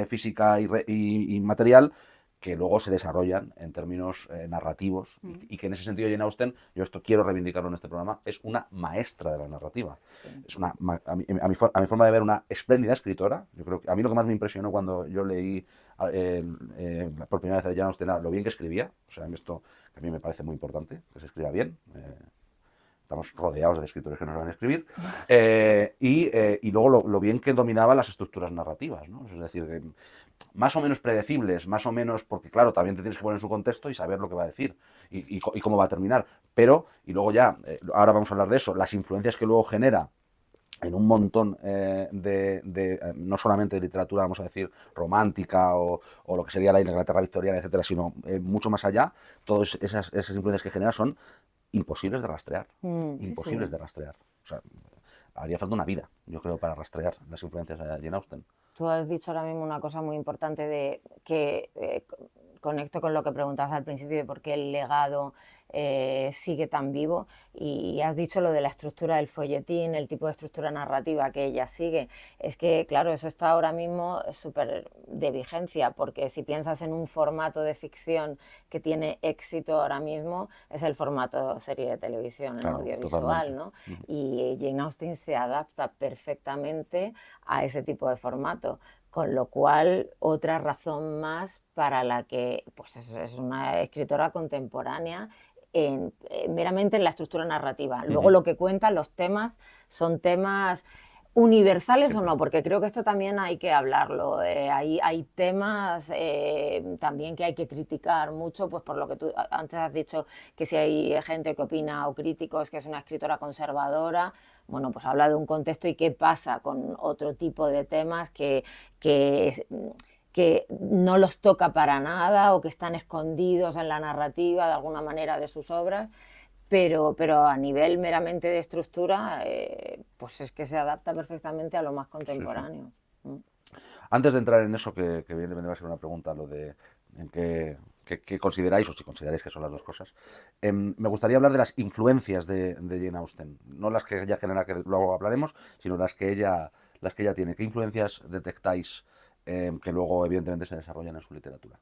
Speaker 2: física y material, que luego se desarrollan en términos narrativos y que en ese sentido Jane Austen, yo esto quiero reivindicarlo en este programa, es una maestra de la narrativa. Sí. Es a mi forma de ver, una espléndida escritora. Yo creo que a mí lo que más me impresionó cuando yo leí por primera vez a Jane Austen era lo bien que escribía. O sea, esto que a mí me parece muy importante, que se escriba bien. Estamos rodeados de escritores que no saben escribir, y luego lo bien que dominaba las estructuras narrativas, ¿no? Es decir, que más o menos predecibles, más o menos, porque claro, también te tienes que poner en su contexto y saber lo que va a decir y cómo va a terminar. Pero, y luego ya, ahora vamos a hablar de eso, las influencias que luego genera en un montón no solamente de literatura, vamos a decir, romántica o lo que sería la Inglaterra victoriana, etcétera, sino mucho más allá, todas esas influencias que genera son imposibles de rastrear, imposibles de rastrear. O sea, haría falta una vida, yo creo, para rastrear las influencias de Jane Austen.
Speaker 3: Tú has dicho ahora mismo una cosa muy importante de que conecto con lo que preguntabas al principio de por qué el legado sigue tan vivo, y has dicho lo de la estructura del folletín, el tipo de estructura narrativa que ella sigue. Es que, claro, eso está ahora mismo súper de vigencia, porque si piensas en un formato de ficción que tiene éxito ahora mismo, es el formato serie de televisión, claro, audiovisual, ¿no? Y Jane Austen se adapta perfectamente a ese tipo de formato. Con lo cual, otra razón más para la que pues es una escritora contemporánea meramente en la estructura narrativa. Luego lo que cuentan, los temas, son temas universales o no, porque creo que esto también hay que hablarlo. Hay temas también que hay que criticar mucho, pues por lo que tú antes has dicho, que si hay gente que opina o críticos que es una escritora conservadora, bueno, pues habla de un contexto y qué pasa con otro tipo de temas que no los toca para nada o que están escondidos en la narrativa de alguna manera de sus obras. Pero a nivel meramente de estructura, pues es que se adapta perfectamente a lo más contemporáneo.
Speaker 2: Antes de entrar en eso, que evidentemente va a ser una pregunta, lo de en qué consideráis, o si consideráis que son las dos cosas, me gustaría hablar de las influencias de Jane Austen, no las que ella genera, que luego hablaremos, sino las que ella tiene. ¿Qué influencias detectáis que luego evidentemente se desarrollan en su literatura?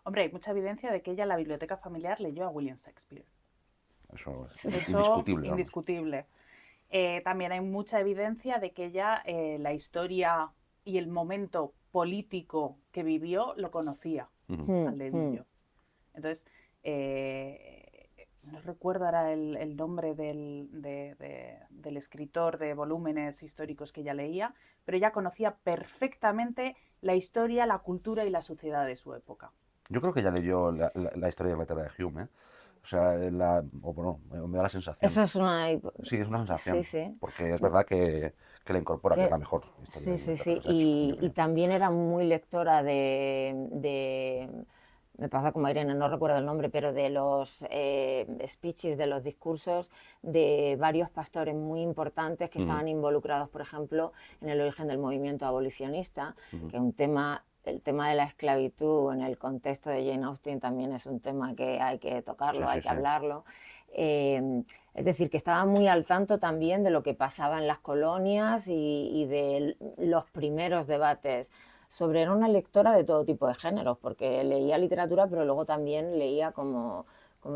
Speaker 4: Hombre, hay mucha evidencia de que ella en la biblioteca familiar leyó a William Shakespeare.
Speaker 2: Eso es indiscutible.
Speaker 4: Indiscutible. También hay mucha evidencia de que ella la historia y el momento político que vivió lo conocía al dedillo. Entonces, no recuerdo ahora el nombre del escritor de volúmenes históricos que ella leía, pero ella conocía perfectamente la historia, la cultura y la sociedad de su época.
Speaker 2: Yo creo que ya leyó la historia de Inglaterra de Hume, ¿eh? O sea, bueno, me da la sensación.
Speaker 3: Eso es una...
Speaker 2: Sí, es una sensación.
Speaker 3: Sí, sí.
Speaker 2: Porque es verdad que la incorpora, que es la mejor historia
Speaker 3: Sí,
Speaker 2: de
Speaker 3: sí, sí.
Speaker 2: Inglaterra que se ha hecho, en mi
Speaker 3: Y
Speaker 2: opinión.
Speaker 3: también era muy lectora me pasa como Irene, no recuerdo el nombre, pero de los speeches, de los discursos de varios pastores muy importantes que estaban involucrados, por ejemplo, en el origen del movimiento abolicionista, que el tema de la esclavitud en el contexto de Jane Austen también es un tema que hay que tocarlo, hay que hablarlo. Es decir, que estaba muy al tanto también de lo que pasaba en las colonias y de los primeros debates era una lectora de todo tipo de géneros, porque leía literatura, pero luego también leía, como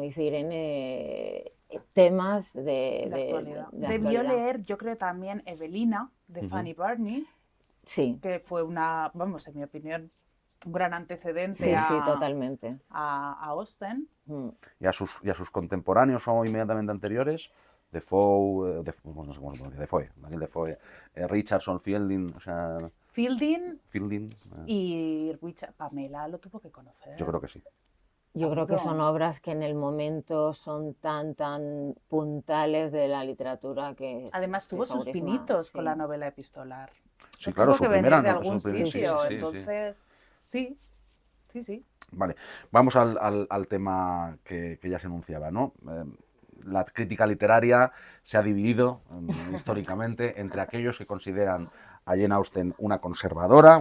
Speaker 3: dice Irene, temas de
Speaker 4: actualidad.
Speaker 3: de
Speaker 4: Debió
Speaker 3: actualidad.
Speaker 4: leer, yo creo, también Evelina, de Fanny Burney,
Speaker 3: Sí,
Speaker 4: que fue vamos, en mi opinión, un gran antecedente
Speaker 3: sí, sí, totalmente.
Speaker 4: a Austen.
Speaker 2: Y a sus contemporáneos o inmediatamente anteriores, Defoe, no sé cómo se pronuncia, Defoe, Daniel Defoe, Richardson, Fielding, o sea,
Speaker 4: Fielding
Speaker 2: Fielding,
Speaker 4: y Richard, Pamela lo tuvo que conocer.
Speaker 2: yo creo que sí.
Speaker 3: Yo creo que
Speaker 4: Seguro.
Speaker 3: son obras que en el momento son tan puntales de la literatura que
Speaker 4: Además
Speaker 3: estoy
Speaker 4: tuvo sus
Speaker 3: segurísima,
Speaker 4: pinitos
Speaker 3: sí.
Speaker 4: con la novela epistolar.
Speaker 2: Sí,
Speaker 4: Tuvo
Speaker 2: claro, su
Speaker 4: que venir
Speaker 2: primera,
Speaker 4: de
Speaker 2: ¿no?
Speaker 4: algún
Speaker 2: Su primer-
Speaker 4: sitio,
Speaker 2: sí, sí, sí.
Speaker 4: entonces sí, sí, sí.
Speaker 2: Vale, vamos al tema que ya se enunciaba, ¿no? La crítica literaria se ha dividido históricamente entre aquellos que consideran a Jane Austen una conservadora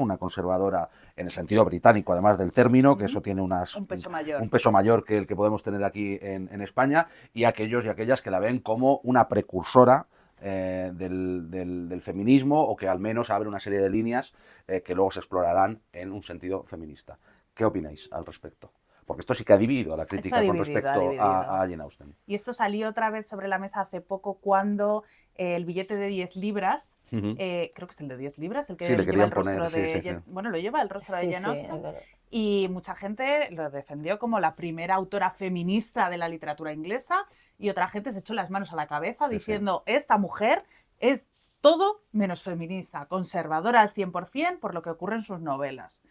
Speaker 2: en el sentido británico, además del término, que eso tiene
Speaker 4: Un peso mayor.
Speaker 2: un peso mayor que el que podemos tener aquí en España, y aquellos y aquellas que la ven como una precursora del feminismo, o que al menos abre una serie de líneas que luego se explorarán en un sentido feminista. ¿Qué opináis al respecto? Porque esto sí que ha dividido a la crítica con respecto a Jane Austen.
Speaker 4: Y esto salió otra vez sobre la mesa hace poco cuando el billete de 10 libras, creo que es el de 10 libras, el que
Speaker 2: Sí, le
Speaker 4: lleva
Speaker 2: querían
Speaker 4: el rostro
Speaker 2: poner, sí,
Speaker 4: de
Speaker 2: sí, sí.
Speaker 4: Bueno, lo lleva el rostro de
Speaker 3: Sí,
Speaker 4: Jane
Speaker 3: sí,
Speaker 4: Austen.
Speaker 3: es verdad.
Speaker 4: Y mucha gente lo defendió como la primera autora feminista de la literatura inglesa, y otra gente se echó las manos a la cabeza diciendo, esta mujer es todo menos feminista, conservadora al 100% por lo que ocurre en sus novelas.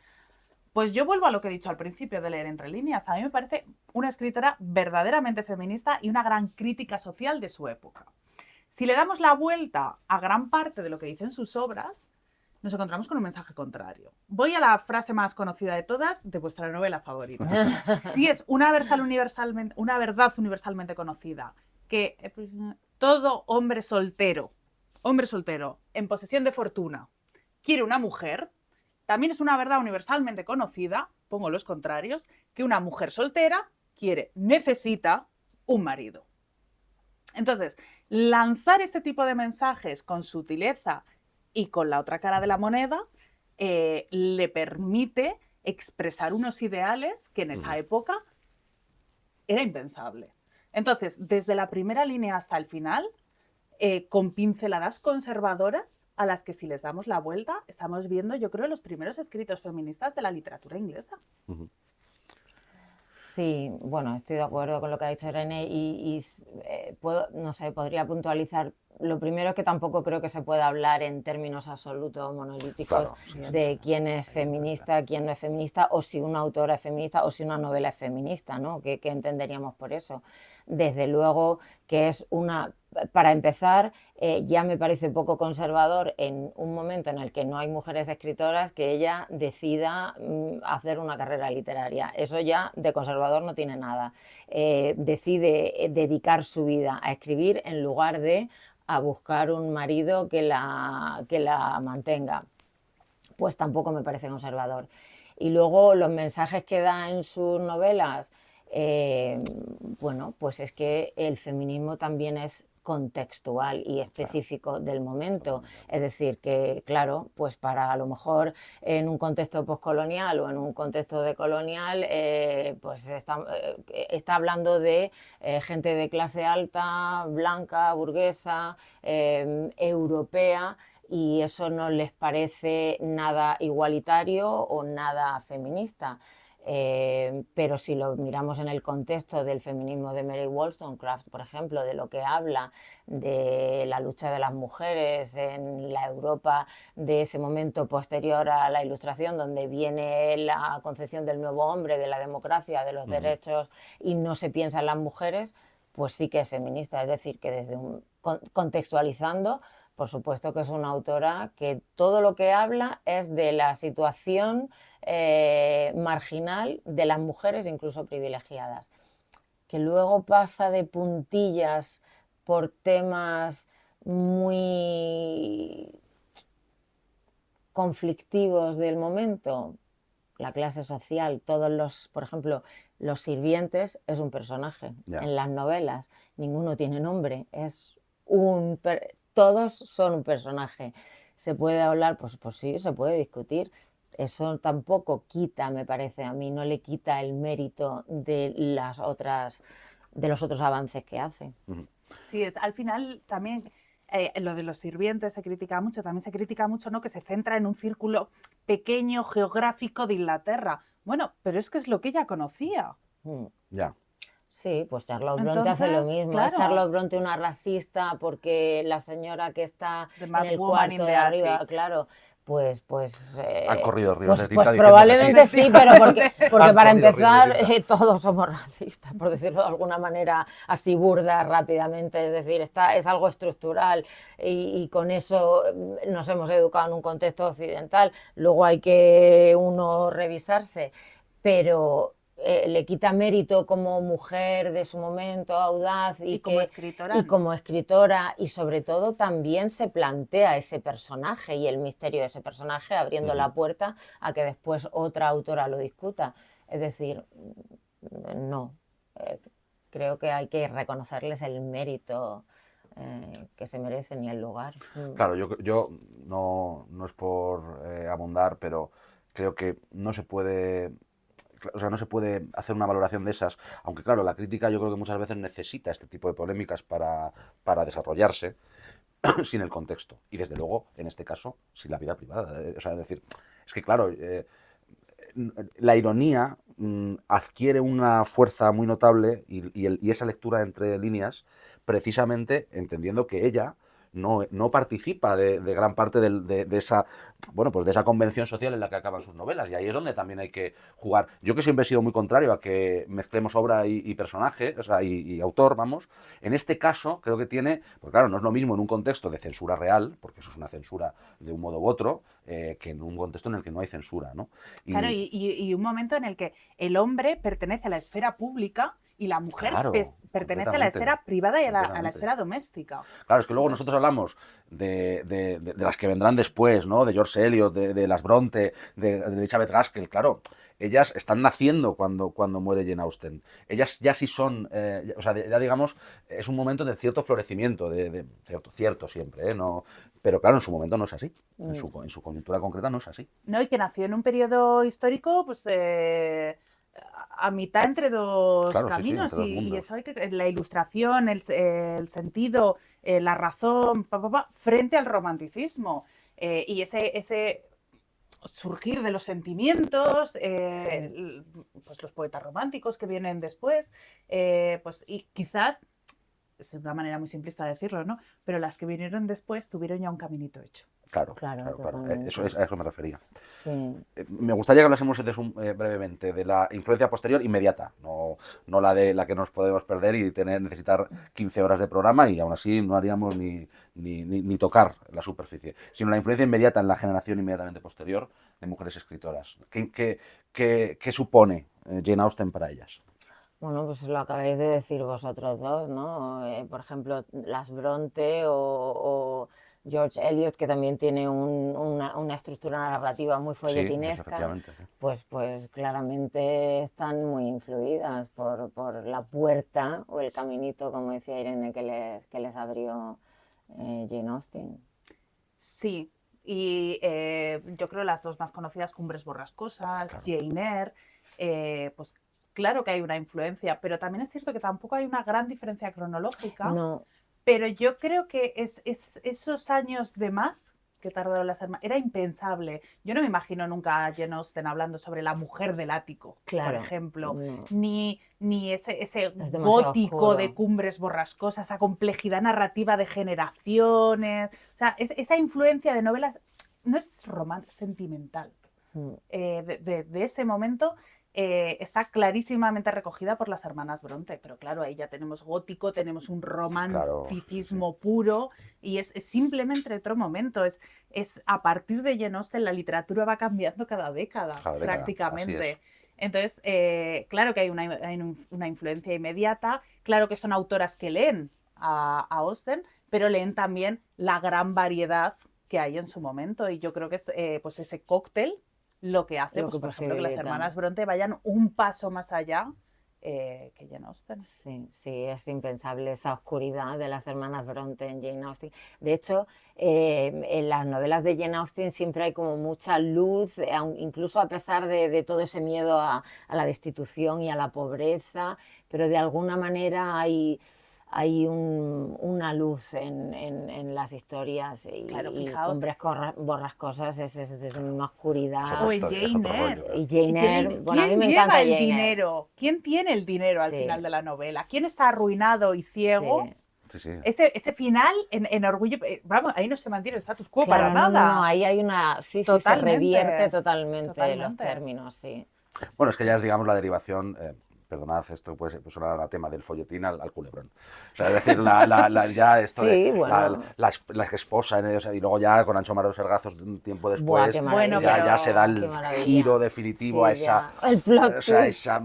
Speaker 4: Pues yo vuelvo a lo que he dicho al principio de leer entre líneas. A mí me parece una escritora verdaderamente feminista y una gran crítica social de su época. Si le damos la vuelta a gran parte de lo que dicen sus obras, nos encontramos con un mensaje contrario. Voy a la frase más conocida de todas de vuestra novela favorita. Si es una verdad universalmente conocida, que todo hombre soltero, en posesión de fortuna, quiere una mujer, también es una verdad universalmente conocida, pongo los contrarios, que una mujer soltera necesita un marido. Entonces, lanzar este tipo de mensajes con sutileza y con la otra cara de la moneda le permite expresar unos ideales que en esa época era impensable. Entonces, desde la primera línea hasta el final, con pinceladas conservadoras a las que, si les damos la vuelta, estamos viendo, yo creo, los primeros escritos feministas de la literatura inglesa.
Speaker 3: Sí, bueno, estoy de acuerdo con lo que ha dicho Irene no sé, podría puntualizar. Lo primero es que tampoco creo que se pueda hablar en términos absolutos monolíticos de quién es feminista, quién no es feminista, o si una autora es feminista o si una novela es feminista, ¿no? ¿Qué entenderíamos por eso? Desde luego que es para empezar, ya me parece poco conservador en un momento en el que no hay mujeres escritoras que ella decida hacer una carrera literaria. Eso ya de conservador no tiene nada. Decide dedicar su vida a escribir en lugar de a buscar un marido que la mantenga. Pues tampoco me parece conservador. Y luego los mensajes que da en sus novelas, bueno, pues es que el feminismo también es contextual y específico del momento. Es decir, que claro, pues para a lo mejor en un contexto postcolonial o en un contexto decolonial, pues está hablando de gente de clase alta, blanca, burguesa, europea, y eso no les parece nada igualitario o nada feminista. Pero si lo miramos en el contexto del feminismo de Mary Wollstonecraft, por ejemplo, de lo que habla de la lucha de las mujeres en la Europa de ese momento posterior a la Ilustración, donde viene la concepción del nuevo hombre, de la democracia, de los derechos, y no se piensa en las mujeres, pues sí que es feminista. Es decir, que desde contextualizando, por supuesto que es una autora que todo lo que habla es de la situación marginal de las mujeres, incluso privilegiadas. Que luego pasa de puntillas por temas muy conflictivos del momento, la clase social, por ejemplo, los sirvientes es un personaje. En las novelas ninguno tiene nombre, todos son un personaje. Se puede hablar, pues sí, se puede discutir. Eso tampoco quita, me parece a mí, no le quita el mérito de los otros avances que hace.
Speaker 4: Sí, al final también lo de los sirvientes se critica mucho, también se critica mucho, ¿no?, que se centra en un círculo pequeño geográfico de Inglaterra. Bueno, pero es que es lo que ella conocía.
Speaker 2: Ya.
Speaker 3: Sí, pues Charlotte Bronte hace lo mismo.
Speaker 4: Claro.
Speaker 3: Es Charlotte Bronte una racista porque la señora que está en el
Speaker 4: Woman
Speaker 3: cuarto de arriba, claro, pues
Speaker 2: Han corrido ríos de tinta
Speaker 3: pues
Speaker 2: diciendo
Speaker 3: probablemente
Speaker 2: que
Speaker 3: sí, pero porque
Speaker 2: Han
Speaker 3: para
Speaker 2: corrido
Speaker 3: empezar
Speaker 2: ríos de tinta.
Speaker 3: todos somos racistas, por decirlo de alguna manera así burda, rápidamente. Es decir, es algo estructural y con eso nos hemos educado en un contexto occidental. Luego hay que uno revisarse, pero le quita mérito como mujer de su momento, audaz
Speaker 4: y como escritora.
Speaker 3: Y como escritora, y sobre todo también se plantea ese personaje y el misterio de ese personaje, abriendo la puerta a que después otra autora lo discuta. Es decir, no, creo que hay que reconocerles el mérito que se merecen y el lugar.
Speaker 2: Claro, yo no es por abundar, pero creo que no se puede hacer una valoración de esas, aunque claro, la crítica yo creo que muchas veces necesita este tipo de polémicas para desarrollarse sin el contexto. Y desde luego, en este caso, sin la vida privada. O sea, es decir, es que claro, la ironía adquiere una fuerza muy notable y esa lectura entre líneas, precisamente entendiendo que ella no participa de gran parte de esa, bueno, pues de esa convención social en la que acaban sus novelas, y ahí es donde también hay que jugar. Yo, que siempre he sido muy contrario a que mezclemos obra y personaje, o sea, y autor, vamos, en este caso creo que tiene, porque claro, no es lo mismo en un contexto de censura real, porque eso es una censura de un modo u otro, que en un contexto en el que no hay censura, ¿no?
Speaker 4: Claro, y un momento en el que el hombre pertenece a la esfera pública y la mujer pertenece a la esfera privada y a la esfera doméstica.
Speaker 2: Claro, es que luego nosotros hablamos de las que vendrán después, ¿no? De George Eliot, de las Bronte, de Elizabeth Gaskell, claro. Ellas están naciendo cuando muere Jane Austen. Ellas ya sí son, o sea, ya digamos, es un momento de cierto florecimiento, cierto siempre, ¿eh? No, pero claro, en su momento no es así. En su coyuntura concreta no es así.
Speaker 4: No, y que nació en un periodo histórico, pues a mitad entre dos caminos,
Speaker 2: entre dos mundos.
Speaker 4: Y eso hay que, la ilustración, el sentido, la razón, frente al romanticismo, y ese surgir de los sentimientos, pues los poetas románticos que vienen después, pues, y quizás, es una manera muy simplista de decirlo, ¿no?, pero las que vinieron después tuvieron ya un caminito hecho.
Speaker 2: Claro. A eso me refería.
Speaker 3: Sí.
Speaker 2: Me gustaría que hablásemos brevemente de la influencia posterior inmediata, no la de la que nos podemos perder y necesitar 15 horas de programa y aún así no haríamos ni tocar la superficie, sino la influencia inmediata en la generación inmediatamente posterior de mujeres escritoras. ¿Qué supone Jane Austen para ellas?
Speaker 3: Bueno, pues lo acabáis de decir vosotros dos, ¿no? Por ejemplo, las Bronte o George Eliot, que también tiene una estructura narrativa muy folletinesca, pues claramente están muy influidas por la puerta o el caminito, como decía Irene, que les abrió Jane Austen.
Speaker 4: Sí, y yo creo las dos más conocidas, Cumbres Borrascosas, Jane Eyre, pues claro que hay una influencia, pero también es cierto que tampoco hay una gran diferencia cronológica.
Speaker 3: No.
Speaker 4: Pero yo creo que es esos años de más que tardaron las hermanas. Era impensable. Yo no me imagino nunca a Jane Austen hablando sobre la mujer del ático,
Speaker 3: Claro,
Speaker 4: por ejemplo.
Speaker 3: no.
Speaker 4: Ni ese
Speaker 3: Es demasiado
Speaker 4: gótico
Speaker 3: oscuro.
Speaker 4: de Cumbres Borrascosas, esa complejidad narrativa de generaciones. O sea, esa influencia de novelas no es sentimental. De ese momento está clarísimamente recogida por las hermanas Bronte, pero claro, ahí ya tenemos gótico, tenemos un romanticismo puro y es simplemente otro momento, es a partir de Jane Austen la literatura va cambiando cada década, prácticamente. Entonces, claro que hay una influencia inmediata, claro que son autoras que leen a Austen, pero leen también la gran variedad que hay en su momento y yo creo que es pues ese cóctel lo que hace, pues, por ejemplo, que las hermanas Bronte vayan un paso más allá que Jane Austen.
Speaker 3: Sí, sí, es impensable esa oscuridad de las hermanas Bronte en Jane Austen. De hecho, en las novelas de Jane Austen siempre hay como mucha luz, incluso a pesar de todo ese miedo a la destitución y a la pobreza, pero de alguna manera hay una luz en las historias y,
Speaker 4: claro,
Speaker 3: y
Speaker 4: fijaos.
Speaker 3: Cumbres Borrascosas es una oscuridad.
Speaker 4: O en Jane Eyre.
Speaker 3: Y Jane Eyre, bueno, a mí
Speaker 4: ¿Quién
Speaker 3: me
Speaker 4: lleva
Speaker 3: encanta
Speaker 4: el
Speaker 3: Jane Eyre.
Speaker 4: dinero? ¿Quién tiene el dinero al
Speaker 3: Sí.
Speaker 4: final de la novela? ¿Quién está arruinado y ciego?
Speaker 3: Sí.
Speaker 2: Sí, sí.
Speaker 4: Ese final en Orgullo, vamos, ahí no se mantiene el status quo
Speaker 3: Claro,
Speaker 4: para nada.
Speaker 3: No, ahí hay una, sí, se
Speaker 4: Totalmente.
Speaker 3: revierte totalmente los
Speaker 4: Totalmente.
Speaker 3: términos, sí.
Speaker 2: Bueno, es que ya es, digamos, la derivación, perdonad, esto puede sonar a tema del folletín al culebrón. O sea, es decir, ya esto
Speaker 3: Sí,
Speaker 2: de
Speaker 3: bueno.
Speaker 2: la esposa, o sea, y luego ya con Ancho Mar de los Sargazos, un tiempo después,
Speaker 3: Buah, qué
Speaker 4: Bueno,
Speaker 3: maravilla.
Speaker 4: pero
Speaker 2: ya se da
Speaker 3: Qué
Speaker 2: el
Speaker 3: maravilla.
Speaker 2: giro definitivo
Speaker 3: Sí,
Speaker 2: a esa...
Speaker 3: ya. El plot
Speaker 2: o sea,
Speaker 3: twist.
Speaker 2: esa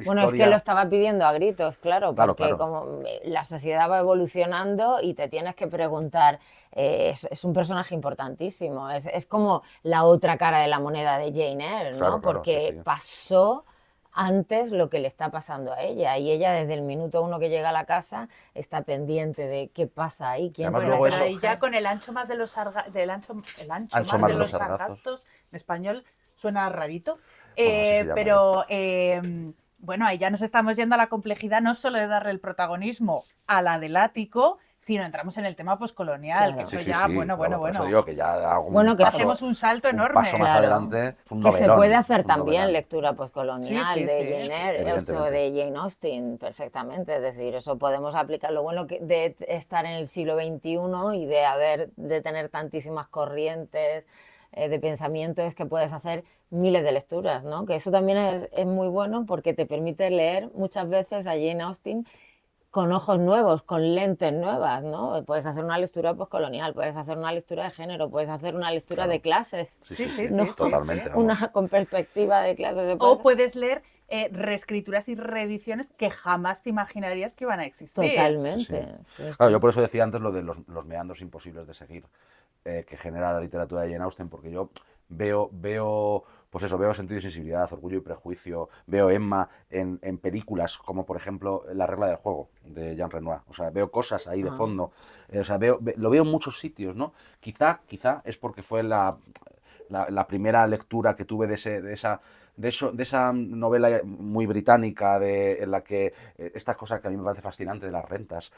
Speaker 3: Bueno, es que lo estaba pidiendo a gritos, claro,
Speaker 2: Claro,
Speaker 3: porque
Speaker 2: claro.
Speaker 3: como la sociedad va evolucionando y te tienes que preguntar, es un personaje importantísimo, es como la otra cara de la moneda de Jane Eyre, ¿no?
Speaker 2: Claro,
Speaker 3: Porque
Speaker 2: sí, sí.
Speaker 3: pasó antes lo que le está pasando a ella y ella desde el minuto uno que llega a la casa está pendiente de qué pasa ahí, quién
Speaker 2: Además,
Speaker 3: será
Speaker 2: luego
Speaker 3: esa
Speaker 2: eso-
Speaker 4: Pero ahí ya
Speaker 3: mujer.
Speaker 4: con el ancho más de los
Speaker 2: Ancho
Speaker 4: más de los sargazos en español suena rarito.
Speaker 2: Bueno, así se llama,
Speaker 4: Pero bueno, ahí ya nos estamos yendo a la complejidad no solo de darle el protagonismo a la del ático, sino entramos en el tema poscolonial,
Speaker 3: Claro.
Speaker 4: que
Speaker 2: Sí,
Speaker 4: eso
Speaker 2: sí,
Speaker 4: ya,
Speaker 2: sí,
Speaker 4: bueno.
Speaker 2: por eso digo que ya hago un
Speaker 3: Bueno, que
Speaker 2: paso,
Speaker 4: hacemos un salto
Speaker 2: un
Speaker 4: enorme.
Speaker 2: paso más
Speaker 3: Claro.
Speaker 2: adelante, es un
Speaker 3: Que se
Speaker 2: novelón,
Speaker 3: puede
Speaker 2: es
Speaker 3: hacer
Speaker 2: un
Speaker 3: también
Speaker 2: novelón.
Speaker 3: lectura postcolonial
Speaker 4: Sí, sí,
Speaker 3: de
Speaker 4: sí.
Speaker 3: Jane Eyre, esto
Speaker 2: Evidentemente.
Speaker 3: de Jane Austen, perfectamente. Es decir, eso podemos aplicar. Lo bueno de estar en el siglo XXI y de tener tantísimas corrientes de pensamiento es que puedes hacer miles de lecturas, ¿no? Que eso también es muy bueno porque te permite leer muchas veces a Jane Austen con ojos nuevos, con lentes nuevas, ¿no? Puedes hacer una lectura postcolonial, puedes hacer una lectura de género, puedes hacer una lectura
Speaker 2: Claro.
Speaker 3: de clases.
Speaker 2: Sí,
Speaker 4: Sí,
Speaker 2: sí,
Speaker 4: sí,
Speaker 2: sí,
Speaker 3: ¿no?
Speaker 4: sí,
Speaker 2: totalmente.
Speaker 4: sí.
Speaker 2: vamos.
Speaker 3: Una con perspectiva de clases.
Speaker 4: O puedes leer reescrituras y reediciones que jamás te imaginarías que iban a existir.
Speaker 3: Totalmente. Sí,
Speaker 2: Claro,
Speaker 3: sí.
Speaker 2: yo por eso decía antes lo de los meandros imposibles de seguir que genera la literatura de Jane Austen, porque yo veo pues eso, veo Sentido y Sensibilidad, Orgullo y Prejuicio, veo Emma en películas como por ejemplo La regla del juego de Jean Renoir, o sea, veo cosas ahí de fondo, o sea, lo veo en muchos sitios, ¿no? Quizá es porque fue la primera lectura que tuve de esa novela muy británica en la que esta cosa que a mí me parece fascinante de las rentas,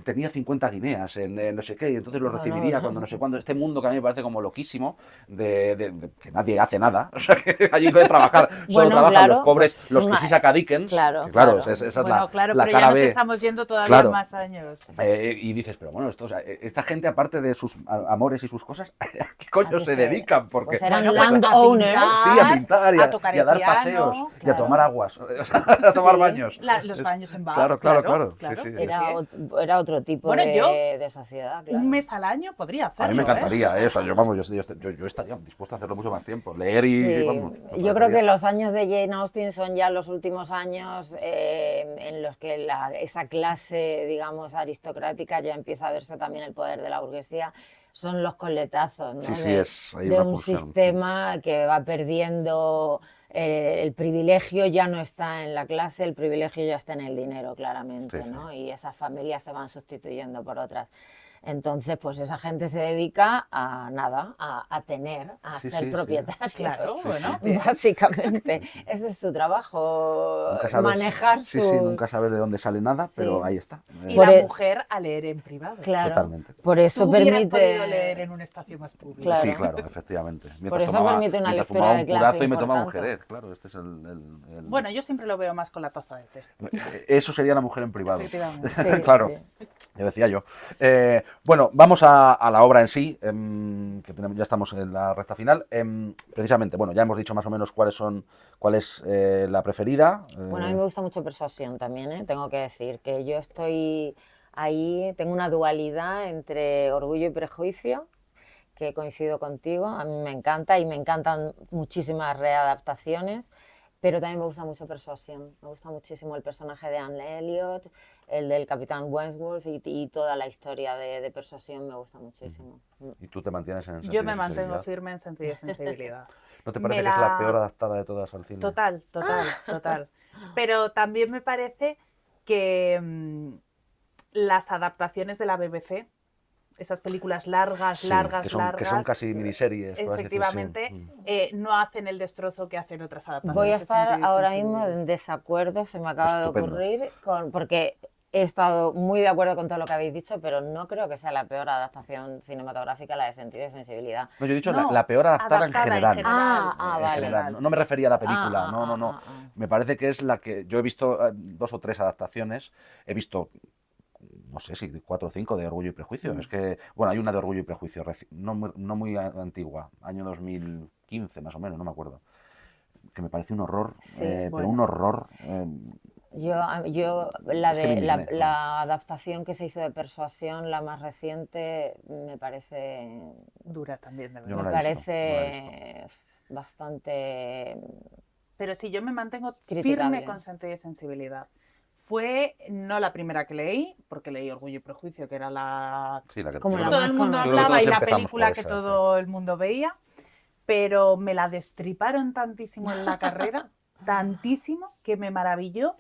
Speaker 2: tenía 50 guineas en no sé qué y entonces lo recibiría cuando no sé cuándo, este mundo que a mí me parece como loquísimo que nadie hace nada, o sea que allí puede trabajar, solo
Speaker 3: Bueno,
Speaker 2: trabajan
Speaker 3: claro,
Speaker 2: los pobres,
Speaker 3: pues
Speaker 2: los que sí saca Dickens,
Speaker 3: claro,
Speaker 2: que claro,
Speaker 3: claro.
Speaker 2: esa es
Speaker 4: Bueno, claro,
Speaker 2: la
Speaker 4: pero ya
Speaker 2: cara
Speaker 4: nos
Speaker 2: B.
Speaker 4: estamos yendo todavía
Speaker 2: Claro.
Speaker 4: más años.
Speaker 2: Y dices, pero bueno, esta gente, aparte de sus amores y sus cosas, ¿a qué coño
Speaker 3: ¿A qué
Speaker 2: se
Speaker 3: se-
Speaker 2: dedican? Porque
Speaker 3: pues eran
Speaker 4: Bueno, pues a
Speaker 3: landowners.
Speaker 4: pintar,
Speaker 2: sí, a pintar y
Speaker 4: a tocar
Speaker 2: y a
Speaker 4: el
Speaker 2: dar
Speaker 4: piano,
Speaker 2: paseos y a
Speaker 4: claro.
Speaker 2: tomar aguas, o sea, a tomar
Speaker 4: Sí,
Speaker 2: baños.
Speaker 4: los baños en Bath,
Speaker 2: Claro,
Speaker 4: claro,
Speaker 2: sí, sí.
Speaker 3: Era,
Speaker 4: sí.
Speaker 3: era otro tipo
Speaker 4: Bueno, yo,
Speaker 3: de sociedad, claro.
Speaker 4: Un mes al año podría hacerlo.
Speaker 2: A mí me encantaría, o sea, yo estaría dispuesto a hacerlo mucho más tiempo, leer y
Speaker 3: Sí,
Speaker 2: vamos. me
Speaker 3: yo creo que
Speaker 2: parecería-
Speaker 3: los años de Jane Austen son ya los últimos años en los que esa clase, digamos, aristocrática ya empieza a verse también el poder de la burguesía. Son los coletazos, ¿no?
Speaker 2: Sí, sí, hay
Speaker 3: de
Speaker 2: una
Speaker 3: un
Speaker 2: pulsión.
Speaker 3: sistema que va perdiendo el privilegio, ya no está en la clase, el privilegio ya está en el dinero, claramente,
Speaker 2: Sí, sí.
Speaker 3: ¿no? Y esas familias se van sustituyendo por otras. Entonces, pues esa gente se dedica a nada, a tener, a
Speaker 2: Sí,
Speaker 3: ser
Speaker 2: sí, sí.
Speaker 3: propietarios.
Speaker 4: Claro,
Speaker 2: Sí,
Speaker 4: bueno,
Speaker 2: sí.
Speaker 3: Básicamente, ese es su trabajo,
Speaker 2: Nunca sabes,
Speaker 3: manejar
Speaker 2: sí,
Speaker 3: sus...
Speaker 2: sí, nunca sabes de dónde sale nada, pero
Speaker 3: Sí.
Speaker 2: ahí está.
Speaker 4: y
Speaker 3: Por
Speaker 4: la
Speaker 3: e-
Speaker 4: mujer a leer en privado.
Speaker 3: Claro,
Speaker 2: Totalmente.
Speaker 3: por eso
Speaker 4: Tú hubieras
Speaker 3: permite...
Speaker 4: podido leer en un espacio más público.
Speaker 3: Claro.
Speaker 2: Sí, claro, efectivamente.
Speaker 3: Por eso permite una
Speaker 2: Mientras
Speaker 3: lectura
Speaker 2: fumaba
Speaker 3: de
Speaker 2: un
Speaker 3: clase
Speaker 2: purazo y me tomaba un
Speaker 3: importante.
Speaker 2: jerez, claro, este es el-
Speaker 4: Bueno, yo siempre lo veo más con la taza de té.
Speaker 2: Eso sería la mujer en privado.
Speaker 4: Efectivamente.
Speaker 3: Sí,
Speaker 2: Claro.
Speaker 3: sí.
Speaker 2: Ya decía yo. Bueno, vamos a la obra en sí, ya estamos en la recta final. Precisamente, bueno, ya hemos dicho más o menos cuál es la preferida.
Speaker 3: Bueno, a mí me gusta mucho Persuasión también, ¿eh? Tengo que decir que yo estoy ahí, tengo una dualidad entre Orgullo y Prejuicio, que coincido contigo, a mí me encanta y me encantan muchísimas readaptaciones, pero también me gusta mucho Persuasión, me gusta muchísimo el personaje de Anne Elliot, el del Capitán Wentworth y toda la historia de Persuasión me gusta muchísimo.
Speaker 2: Y tú te mantienes en el
Speaker 4: Yo
Speaker 2: sentido
Speaker 4: me
Speaker 2: de
Speaker 4: mantengo
Speaker 2: sensibilidad.
Speaker 4: firme en sentido y sensibilidad.
Speaker 2: ¿No te
Speaker 4: Me
Speaker 2: parece que es la
Speaker 4: la-
Speaker 2: peor adaptada de todas al cine?
Speaker 4: Total, total. Pero también me parece que las adaptaciones de la BBC, esas películas largas,
Speaker 2: Sí,
Speaker 4: largas,
Speaker 2: que son
Speaker 4: largas,
Speaker 2: casi miniseries, por así decirlo, sí.
Speaker 4: efectivamente, no hacen el destrozo que hacen otras adaptaciones.
Speaker 3: Voy a
Speaker 4: de
Speaker 3: estar
Speaker 4: sentido y
Speaker 3: ahora mismo
Speaker 4: sensibilidad.
Speaker 3: en desacuerdo, se me acaba
Speaker 2: Estupendo.
Speaker 3: de ocurrir, porque he estado muy de acuerdo con todo lo que habéis dicho, pero no creo que sea la peor adaptación cinematográfica la de Sentido y Sensibilidad.
Speaker 2: No, yo he dicho
Speaker 4: No,
Speaker 2: la peor adaptada en general.
Speaker 3: Ah,
Speaker 2: En
Speaker 3: vale.
Speaker 2: general. No me refería a la película,
Speaker 3: Ah,
Speaker 2: no, no, no.
Speaker 3: ah, ah.
Speaker 2: Me parece que es la que... Yo he visto 2 o 3 adaptaciones, he visto, no sé si 4 o 5 de Orgullo y Prejuicio. Es que, bueno, hay una de Orgullo y Prejuicio, no muy antigua, año 2015 más o menos, no me acuerdo. Que me parece un horror,
Speaker 3: Sí,
Speaker 2: pero
Speaker 4: bueno.
Speaker 2: un horror...
Speaker 3: Yo
Speaker 2: Es que me indigné,
Speaker 3: la adaptación que se hizo de Persuasión, la más reciente, me parece,
Speaker 4: Dura también, de
Speaker 2: Yo
Speaker 4: verdad.
Speaker 2: no
Speaker 3: me
Speaker 2: la he visto,
Speaker 3: parece bastante...
Speaker 4: Pero sí, yo me mantengo
Speaker 3: Criticable.
Speaker 4: firme con sentido y sensibilidad. Fue no la primera que leí, porque leí Orgullo y Prejuicio, que era la
Speaker 2: Sí, la que
Speaker 3: Como
Speaker 4: que
Speaker 3: la
Speaker 4: todo
Speaker 3: más
Speaker 4: el mundo
Speaker 3: conocida.
Speaker 2: Yo creo que
Speaker 4: hablaba
Speaker 2: todos
Speaker 4: y la
Speaker 2: empezamos
Speaker 4: película
Speaker 2: por
Speaker 4: que
Speaker 2: esa,
Speaker 4: todo el mundo veía, pero me la destriparon tantísimo en la carrera, tantísimo, que me maravilló.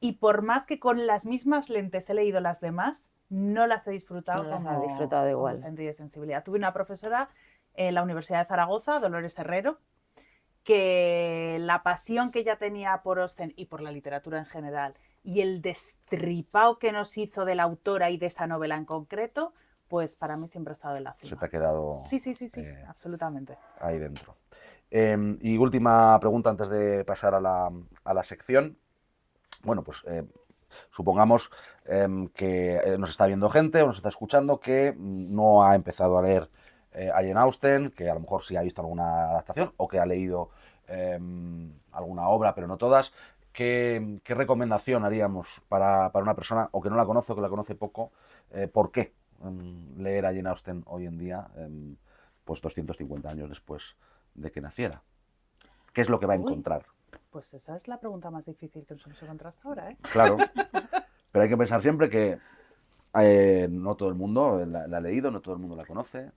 Speaker 4: Y por más que con las mismas lentes he leído las demás, no las he disfrutado
Speaker 3: No las
Speaker 4: como,
Speaker 3: has disfrutado
Speaker 4: como
Speaker 3: igual.
Speaker 4: Sentido y Sensibilidad. Tuve una profesora en la Universidad de Zaragoza, Dolores Herrero, que la pasión que ella tenía por Austen y por la literatura en general y el destripao que nos hizo de la autora y de esa novela en concreto, pues para mí siempre ha estado en la
Speaker 2: se
Speaker 4: cima.
Speaker 2: te ha quedado
Speaker 4: Sí, absolutamente.
Speaker 2: ahí dentro. Y última pregunta antes de pasar a la sección. Bueno, pues supongamos que nos está viendo gente o nos está escuchando que no ha empezado a leer a Jane Austen, que a lo mejor sí ha visto alguna adaptación o que ha leído alguna obra, pero no todas. ¿Qué recomendación haríamos para una persona o que no la conoce o que la conoce poco? ¿Por qué leer a Jane Austen hoy en día, pues 250 años después de que naciera? ¿Qué es lo que va a
Speaker 4: Uy.
Speaker 2: encontrar?
Speaker 4: Pues esa es la pregunta más difícil que nos hemos encontrado hasta ahora, ¿eh?
Speaker 2: Claro, pero hay que pensar siempre que no todo el mundo la ha leído, no todo el mundo la conoce.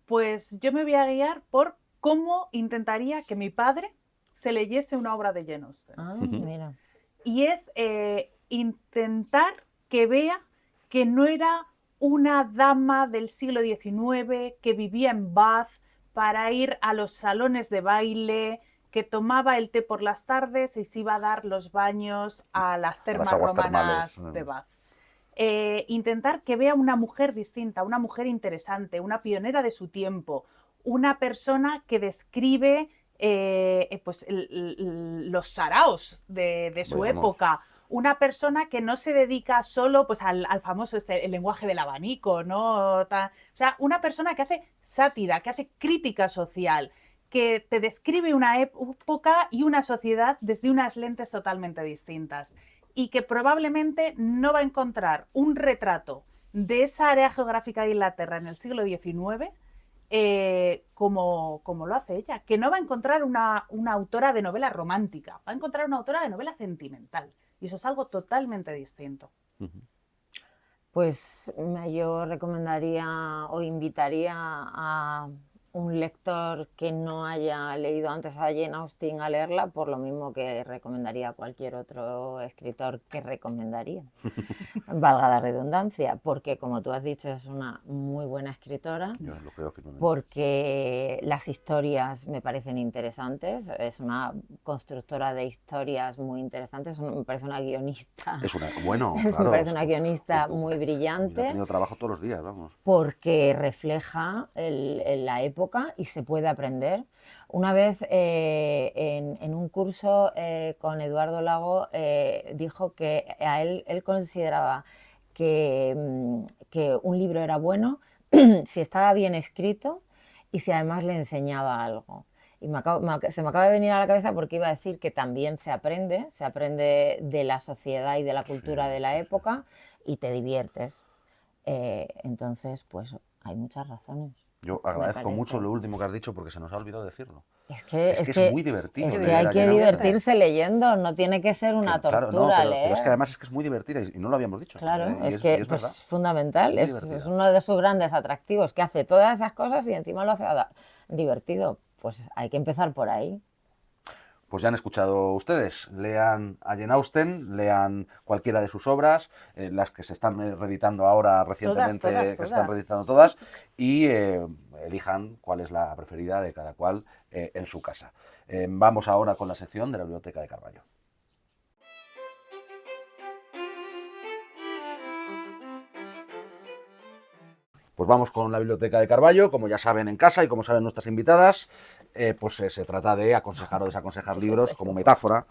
Speaker 4: Pues yo me voy a guiar por cómo intentaría que mi padre se leyese una obra de Jane Austen.
Speaker 3: Ah, mira.
Speaker 4: Y es intentar que vea que no era una dama del siglo XIX que vivía en Bath para ir a los salones de baile, que tomaba el té por las tardes y se iba a dar los baños a las termas
Speaker 2: aguas
Speaker 4: romanas
Speaker 2: termales.
Speaker 4: de Bath. Intentar que vea una mujer distinta, una mujer interesante, una pionera de su tiempo, una persona que describe pues, los saraos de su
Speaker 2: Vamos.
Speaker 4: época, una persona que no se dedica solo pues, al famoso el lenguaje del abanico, ¿no? O sea, una persona que hace sátira, que hace crítica social, que te describe una época y una sociedad desde unas lentes totalmente distintas y que probablemente no va a encontrar un retrato de esa área geográfica de Inglaterra en el siglo XIX como lo hace ella, que no va a encontrar una autora de novela romántica, va a encontrar una autora de novela sentimental y eso es algo totalmente distinto.
Speaker 3: Pues yo recomendaría o invitaría a un lector que no haya leído antes a Jane Austen a leerla, por lo mismo que recomendaría a cualquier otro escritor que recomendaría, valga la redundancia, porque como tú has dicho es una muy buena escritora,
Speaker 2: Yo lo creo firmemente.
Speaker 3: porque las historias me parecen interesantes, es una constructora de historias muy interesantes, me parece una guionista.
Speaker 2: Es una, bueno,
Speaker 3: Me
Speaker 2: claro,
Speaker 3: parece una guionista muy
Speaker 2: Ha
Speaker 3: brillante
Speaker 2: tenido trabajo todos los días, vamos.
Speaker 3: porque refleja la época y se puede aprender. Una vez en un curso con Eduardo Lago dijo que él consideraba que un libro era bueno si estaba bien escrito y si además le enseñaba algo. Y se me acaba de venir a la cabeza porque iba a decir que también se aprende de la sociedad y de la cultura de la época y te diviertes. Entonces, pues hay muchas razones.
Speaker 2: Yo
Speaker 3: me
Speaker 2: agradezco
Speaker 3: parece.
Speaker 2: mucho lo último que has dicho porque se nos ha olvidado decirlo.
Speaker 3: Es que
Speaker 2: Es muy divertido
Speaker 3: es que
Speaker 2: leer
Speaker 3: hay
Speaker 2: a
Speaker 3: que
Speaker 2: Jane Austen.
Speaker 3: divertirse leyendo, no tiene que ser una
Speaker 2: Claro, no,
Speaker 3: tortura
Speaker 2: pero
Speaker 3: leer.
Speaker 2: es que además es que es muy divertida y no lo habíamos dicho.
Speaker 3: Claro,
Speaker 2: Y
Speaker 3: es que
Speaker 2: y es
Speaker 3: pues,
Speaker 2: verdad.
Speaker 3: fundamental,
Speaker 2: Muy
Speaker 3: es
Speaker 2: divertida.
Speaker 3: uno de sus grandes atractivos, que hace todas esas cosas y encima lo hace divertido. Pues hay que empezar por ahí.
Speaker 2: Pues ya han escuchado ustedes, lean a Jane Austen, lean cualquiera de sus obras, las que se están reeditando ahora recientemente,
Speaker 4: Todas.
Speaker 2: que se están reeditando todas, y elijan cuál es la preferida de cada cual en su casa. Vamos ahora con la sección de la Biblioteca de Carballo. Pues vamos con la Biblioteca de Carballo, como ya saben en casa y como saben nuestras invitadas, se trata de aconsejar o desaconsejar libros como metáfora.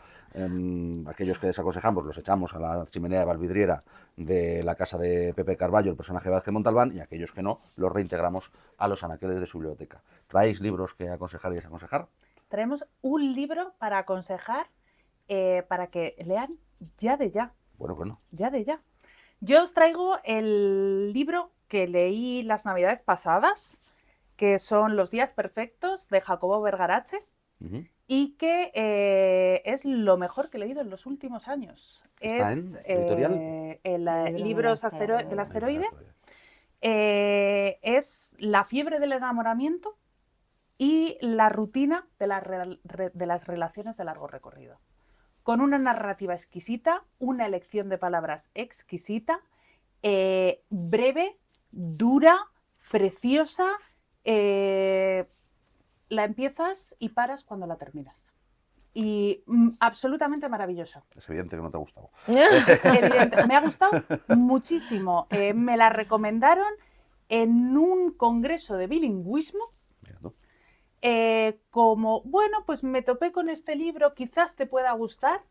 Speaker 2: Aquellos que desaconsejamos los echamos a la chimenea de Valvidriera de la casa de Pepe Carballo, el personaje de Vázquez Montalbán, y aquellos que no, los reintegramos a los anaqueles de su biblioteca. ¿Traéis libros que aconsejar y desaconsejar?
Speaker 4: Traemos un libro para aconsejar, para que lean ya de ya.
Speaker 2: Bueno.
Speaker 4: Ya de ya. Yo os traigo el libro que leí las navidades pasadas, que son Los días perfectos, de Jacobo Vergarache, y que es lo mejor que he leído en los últimos años.
Speaker 2: ¿Está
Speaker 4: es
Speaker 2: en editorial?
Speaker 4: el Libros del Asteroide. Es la fiebre del enamoramiento y la rutina de las relaciones de largo recorrido. Con una narrativa exquisita, una elección de palabras exquisita, breve, dura, preciosa, la empiezas y paras cuando la terminas. Y absolutamente maravillosa.
Speaker 2: Es evidente que no te ha gustado.
Speaker 4: Es evidente. Me ha gustado muchísimo. Me la recomendaron en un congreso de bilingüismo.
Speaker 2: Mira tú.
Speaker 4: Como, bueno, pues me topé con este libro, quizás te pueda gustar.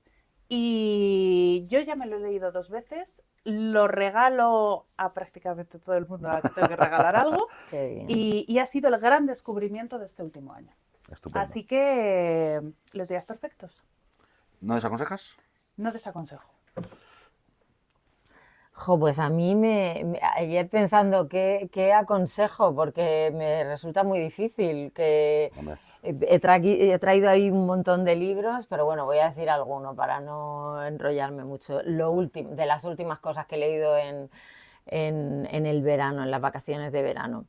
Speaker 4: Y yo ya me lo he leído 2 veces, lo regalo a prácticamente todo el mundo a que tengo que regalar algo.
Speaker 3: Qué bien.
Speaker 4: Y ha sido el gran descubrimiento de este último año.
Speaker 2: Estupendo.
Speaker 4: Así que Los días perfectos.
Speaker 2: ¿No desaconsejas?
Speaker 4: No desaconsejo.
Speaker 3: Jo, pues a mí ayer pensando qué aconsejo, porque me resulta muy difícil, que
Speaker 2: Hombre.
Speaker 3: he traído ahí un montón de libros, pero bueno, voy a decir alguno para no enrollarme mucho. De las últimas cosas que he leído en el verano, en las vacaciones de verano.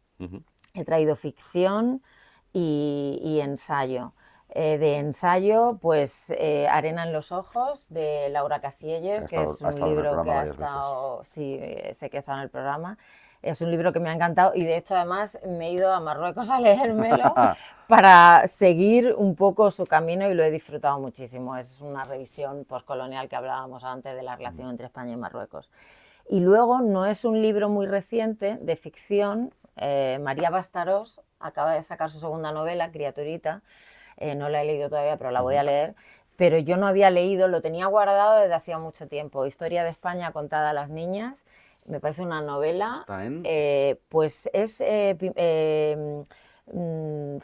Speaker 3: He traído ficción y ensayo. De ensayo, pues Arena en los ojos, de Laura Casielles, que es un libro que ha estado, sí, sé que ha estado en el programa. Es un libro que me ha encantado y de hecho además me he ido a Marruecos a leérmelo para seguir un poco su camino y lo he disfrutado muchísimo. Es una revisión postcolonial que hablábamos antes de la relación entre España y Marruecos. Y luego, no es un libro muy reciente de ficción, María Bastarós acaba de sacar su segunda novela, Criaturita. No la he leído todavía, pero la voy a leer. Pero yo no había leído, lo tenía guardado desde hacía mucho tiempo. Historia de España contada a las niñas. Me parece una novela.
Speaker 2: ¿Está en?
Speaker 3: Pues es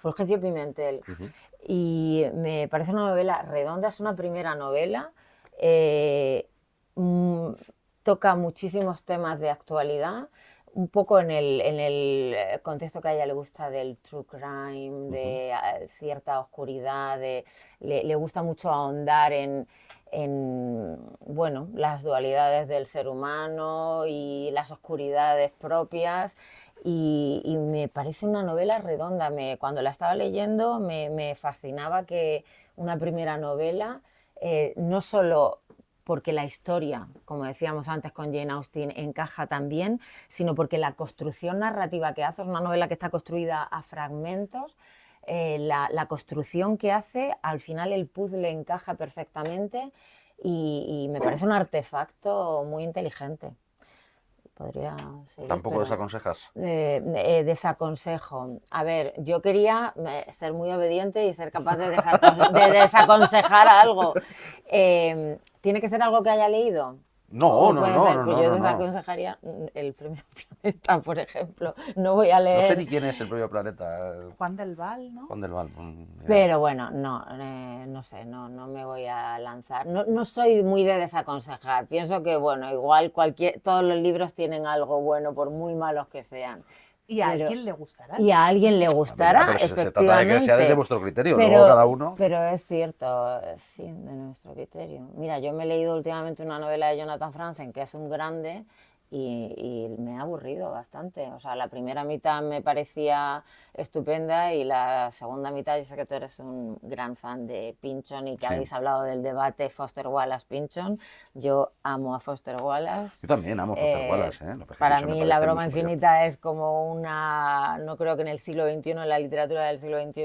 Speaker 3: Fulgencio Pimentel. Y me parece una novela redonda, es una primera novela. Toca muchísimos temas de actualidad. Un poco en el contexto que a ella le gusta del true crime, de cierta oscuridad, le gusta mucho ahondar en bueno, las dualidades del ser humano y las oscuridades propias. y me parece una novela redonda. Cuando la estaba leyendo me fascinaba que una primera novela, no solo porque la historia, como decíamos antes con Jane Austen, encaja tan bien, sino porque la construcción narrativa que hace es una novela que está construida a fragmentos. La construcción que hace, al final el puzzle encaja perfectamente y me parece un artefacto muy inteligente. Podría seguir,
Speaker 2: ¿Tampoco
Speaker 3: pero
Speaker 2: desaconsejas?
Speaker 3: desaconsejo. A ver, yo quería ser muy obediente y ser capaz de desaconsejar algo. ¿Tiene que ser algo que haya leído?
Speaker 2: No,
Speaker 3: O
Speaker 2: no,
Speaker 3: puede
Speaker 2: no,
Speaker 3: ser,
Speaker 2: no,
Speaker 3: pues
Speaker 2: no,
Speaker 3: yo
Speaker 2: no.
Speaker 3: desaconsejaría el Premio Planeta, por ejemplo. No voy a
Speaker 2: No sé
Speaker 3: leer.
Speaker 2: ni quién es el propio planeta.
Speaker 4: Juan del Val, ¿no?
Speaker 2: Juan del Val.
Speaker 3: Pero bueno, no sé, no me voy a lanzar. No soy muy de desaconsejar. Pienso que, bueno, igual todos los libros tienen algo bueno, por muy malos que sean.
Speaker 4: Y a
Speaker 3: Pero-
Speaker 4: alguien le gustará.
Speaker 3: Y a alguien le gustará,
Speaker 2: Pero se trata de
Speaker 3: efectivamente.
Speaker 2: que sea desde vuestro criterio, luego cada uno.
Speaker 3: Pero es cierto, sí, de nuestro criterio. Mira, yo me he leído últimamente una novela de Jonathan Franzen, que es un grande, y me ha aburrido bastante. O sea, la primera mitad me parecía estupenda y la segunda mitad, yo sé que tú eres un gran fan de Pynchon y que
Speaker 2: Sí.
Speaker 3: habéis hablado del debate Foster Wallace-Pynchon. Yo amo a Foster Wallace.
Speaker 2: Yo también amo a Foster Wallace, ¿eh? Lo que pasa es que
Speaker 3: Para
Speaker 2: Pynchon me
Speaker 3: mí La
Speaker 2: parece
Speaker 3: broma
Speaker 2: muy superior.
Speaker 3: infinita es como una, no creo que en el siglo XXI, en la literatura del siglo XXI,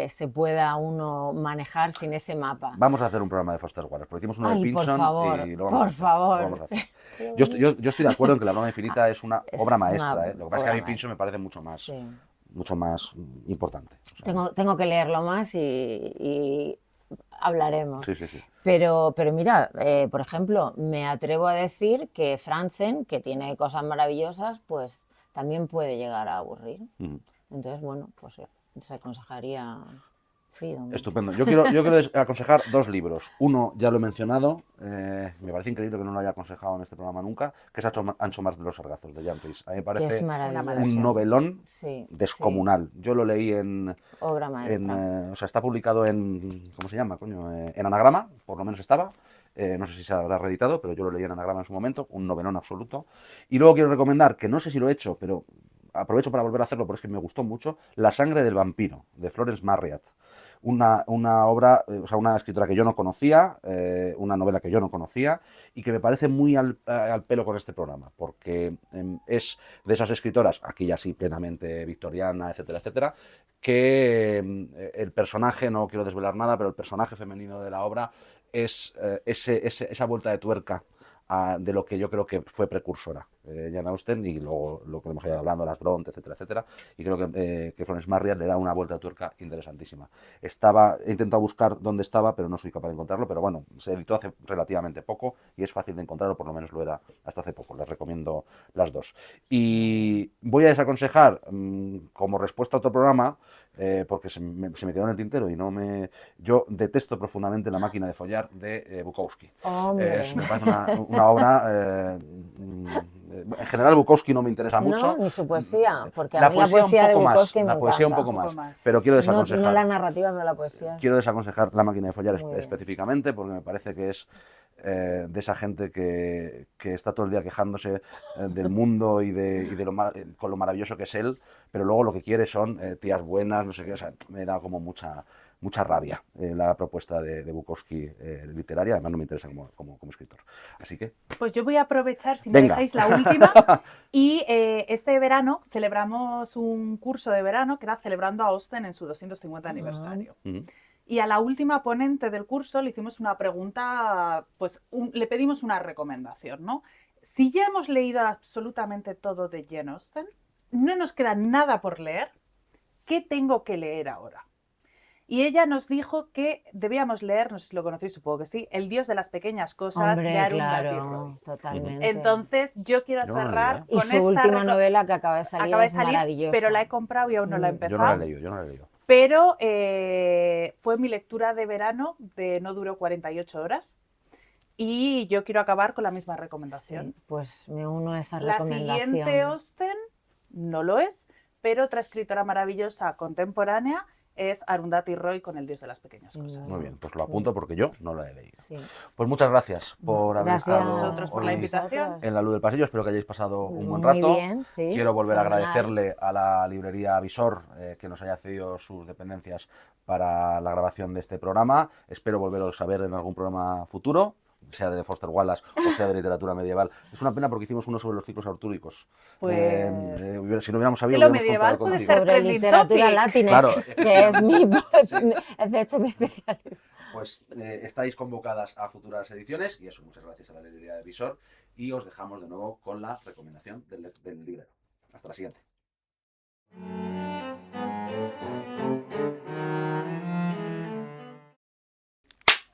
Speaker 3: se pueda uno manejar sin ese mapa.
Speaker 2: Vamos a hacer un programa de Foster Wallace, porque hicimos uno de
Speaker 3: Ay, por
Speaker 2: Pynchon
Speaker 3: favor,
Speaker 2: y lo vamos a
Speaker 3: por
Speaker 2: hacer,
Speaker 3: favor.
Speaker 2: lo vamos a hacer. Yo estoy de acuerdo en que La broma infinita es una
Speaker 3: Es
Speaker 2: obra
Speaker 3: una
Speaker 2: maestra, ¿eh? Lo que pasa es que a mí
Speaker 3: obra
Speaker 2: Pynchon me parece mucho más,
Speaker 3: Sí.
Speaker 2: importante. O sea,
Speaker 3: Tengo que leerlo más y hablaremos.
Speaker 2: sí, sí, sí.
Speaker 3: Pero mira, por ejemplo, me atrevo a decir que Franzen, que tiene cosas maravillosas, pues también puede llegar a aburrir.
Speaker 2: Ujú.
Speaker 3: Entonces, bueno, pues se aconsejaría Freedom.
Speaker 2: Estupendo. Yo quiero aconsejar dos libros. Uno, ya lo he mencionado, me parece increíble que no lo haya aconsejado en este programa nunca, que es Ancho Mar de los Sargazos, de Jan Rhys. A mí me
Speaker 3: Que
Speaker 2: parece
Speaker 3: es maravilloso.
Speaker 2: un novelón
Speaker 3: Sí,
Speaker 2: descomunal. Yo lo leí en...
Speaker 3: obra maestra.
Speaker 2: o sea, está publicado en... ¿Cómo se llama, coño? En Anagrama, por lo menos estaba. No sé si se habrá reeditado, pero yo lo leí en Anagrama en su momento, un novelón absoluto. Y luego quiero recomendar, que no sé si lo he hecho, pero aprovecho para volver a hacerlo porque es que me gustó mucho, La sangre del vampiro, de Florence Marryat. Una obra, o sea, una escritora que yo no conocía, una novela que yo no conocía y que me parece muy al pelo con este programa, porque es de esas escritoras, aquí ya sí plenamente victoriana, etcétera, etcétera, que el personaje, no quiero desvelar nada, pero el personaje femenino de la obra es esa vuelta de tuerca de lo que yo creo que fue precursora Jane Austen y luego lo que hemos ido hablando, las Bronte, etcétera, etcétera, y creo que Florence Marryat le da una vuelta de tuerca interesantísima. He intentado buscar dónde estaba, pero no soy capaz de encontrarlo, pero bueno, se editó hace relativamente poco y es fácil de encontrarlo, por lo menos lo era hasta hace poco. Les recomiendo las dos. Y voy a desaconsejar, como respuesta a otro programa, porque se me quedó en el tintero y no me... Yo detesto profundamente La máquina de follar de Bukowski.
Speaker 3: Hombre.
Speaker 2: Me parece una obra... en general Bukowski no me interesa mucho.
Speaker 3: No, ni su poesía, porque a mí la
Speaker 2: poesía
Speaker 3: poesía
Speaker 2: un
Speaker 3: de
Speaker 2: poco
Speaker 3: Bukowski
Speaker 2: más,
Speaker 3: me
Speaker 2: la poesía un
Speaker 3: encanta.
Speaker 2: poco
Speaker 4: Un poco
Speaker 2: más,
Speaker 4: más.
Speaker 2: pero quiero
Speaker 3: No
Speaker 2: desaconsejar.
Speaker 3: la narrativa, pero la poesía.
Speaker 2: Quiero desaconsejar La máquina de follar
Speaker 3: Muy bien.
Speaker 2: específicamente porque me parece que es de esa gente que está todo el día quejándose del mundo y de con lo maravilloso que es él, pero luego lo que quiere son tías buenas, no sé qué, o sea, me da como mucha rabia la propuesta de Bukowski literaria, además no me interesa como escritor. Así que...
Speaker 4: Pues yo voy a aprovechar, si me
Speaker 2: Venga.
Speaker 4: dejáis, la última. Y este verano celebramos un curso de verano que era Celebrando a Austen en su 250 aniversario. Y a la última ponente del curso le hicimos una pregunta, pues le pedimos una recomendación, ¿no? Si ya hemos leído absolutamente todo de Jane Austen, no nos queda nada por leer, ¿qué tengo que leer ahora? Y ella nos dijo que debíamos leer, no sé si lo conocéis, supongo que sí, El Dios de las pequeñas cosas
Speaker 3: Hombre,
Speaker 4: de Arundhati
Speaker 3: claro,
Speaker 4: Roy.
Speaker 3: totalmente.
Speaker 4: Entonces, yo quiero
Speaker 2: Yo no lo he
Speaker 4: cerrar
Speaker 2: leído, ¿eh?
Speaker 3: Y
Speaker 4: con
Speaker 3: su
Speaker 4: esta
Speaker 3: última novela que acaba de salir
Speaker 4: acaba de
Speaker 3: es
Speaker 4: salir,
Speaker 3: maravillosa.
Speaker 4: pero la he comprado y aún no la he empezado.
Speaker 2: Yo no la he leído.
Speaker 4: Pero fue mi lectura de verano, no duró 48 horas. Y yo quiero acabar con la misma recomendación.
Speaker 3: Sí, pues me uno a esa
Speaker 4: La
Speaker 3: recomendación.
Speaker 4: siguiente Austen no lo es, pero otra escritora maravillosa contemporánea es Arundhati Roy con El Dios de las pequeñas
Speaker 3: Sí.
Speaker 4: cosas.
Speaker 2: Muy bien, pues lo apunto porque yo no la he leído.
Speaker 3: Sí.
Speaker 2: Pues muchas gracias por haber
Speaker 3: Gracias
Speaker 2: estado
Speaker 4: a vosotros por la
Speaker 2: hoy
Speaker 4: invitación.
Speaker 2: en la luz del pasillo. Espero que hayáis pasado un buen
Speaker 3: Muy
Speaker 2: rato.
Speaker 3: bien, sí,
Speaker 2: Quiero volver a
Speaker 3: fenomenal.
Speaker 2: agradecerle a la librería Visor que nos haya cedido sus dependencias para la grabación de este programa. Espero volveros a ver en algún programa futuro, sea de Foster Wallace o sea de literatura medieval. Es una pena porque hicimos uno sobre los ciclos artúricos.
Speaker 4: Pues
Speaker 2: Si no hubiéramos
Speaker 4: que
Speaker 2: sabido,
Speaker 4: lo
Speaker 2: hubiéramos
Speaker 4: medieval
Speaker 2: contado
Speaker 4: puede
Speaker 2: contigo.
Speaker 4: ser
Speaker 3: Sobre
Speaker 4: trending
Speaker 3: literatura
Speaker 4: topic.
Speaker 3: latina,
Speaker 2: Claro,
Speaker 3: que es mi,
Speaker 2: Sí.
Speaker 3: es de hecho mi especialidad.
Speaker 2: Pues estáis convocadas a futuras ediciones y eso, muchas gracias a la librería de Visor y os dejamos de nuevo con la recomendación del librero. Hasta la siguiente.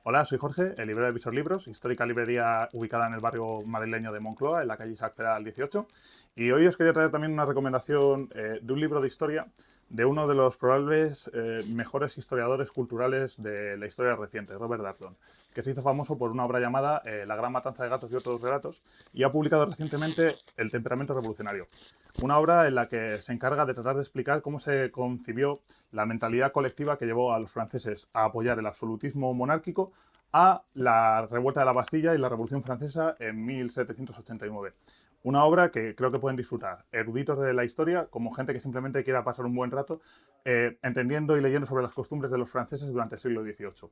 Speaker 5: Hola, soy Jorge, el librero de Visor Libros, histórica librería ubicada en el barrio madrileño de Moncloa, en la calle Isaac Peral 18. Y hoy os quería traer también una recomendación de un libro de historia de uno de los probables mejores historiadores culturales de la historia reciente, Robert Darnton, que se hizo famoso por una obra llamada La gran matanza de gatos y otros relatos, y ha publicado recientemente El temperamento revolucionario, una obra en la que se encarga de tratar de explicar cómo se concibió la mentalidad colectiva que llevó a los franceses a apoyar el absolutismo monárquico a la revuelta de la Bastilla y la Revolución Francesa en 1789. Una obra que creo que pueden disfrutar eruditos de la historia como gente que simplemente quiera pasar un buen rato entendiendo y leyendo sobre las costumbres de los franceses durante el siglo XVIII.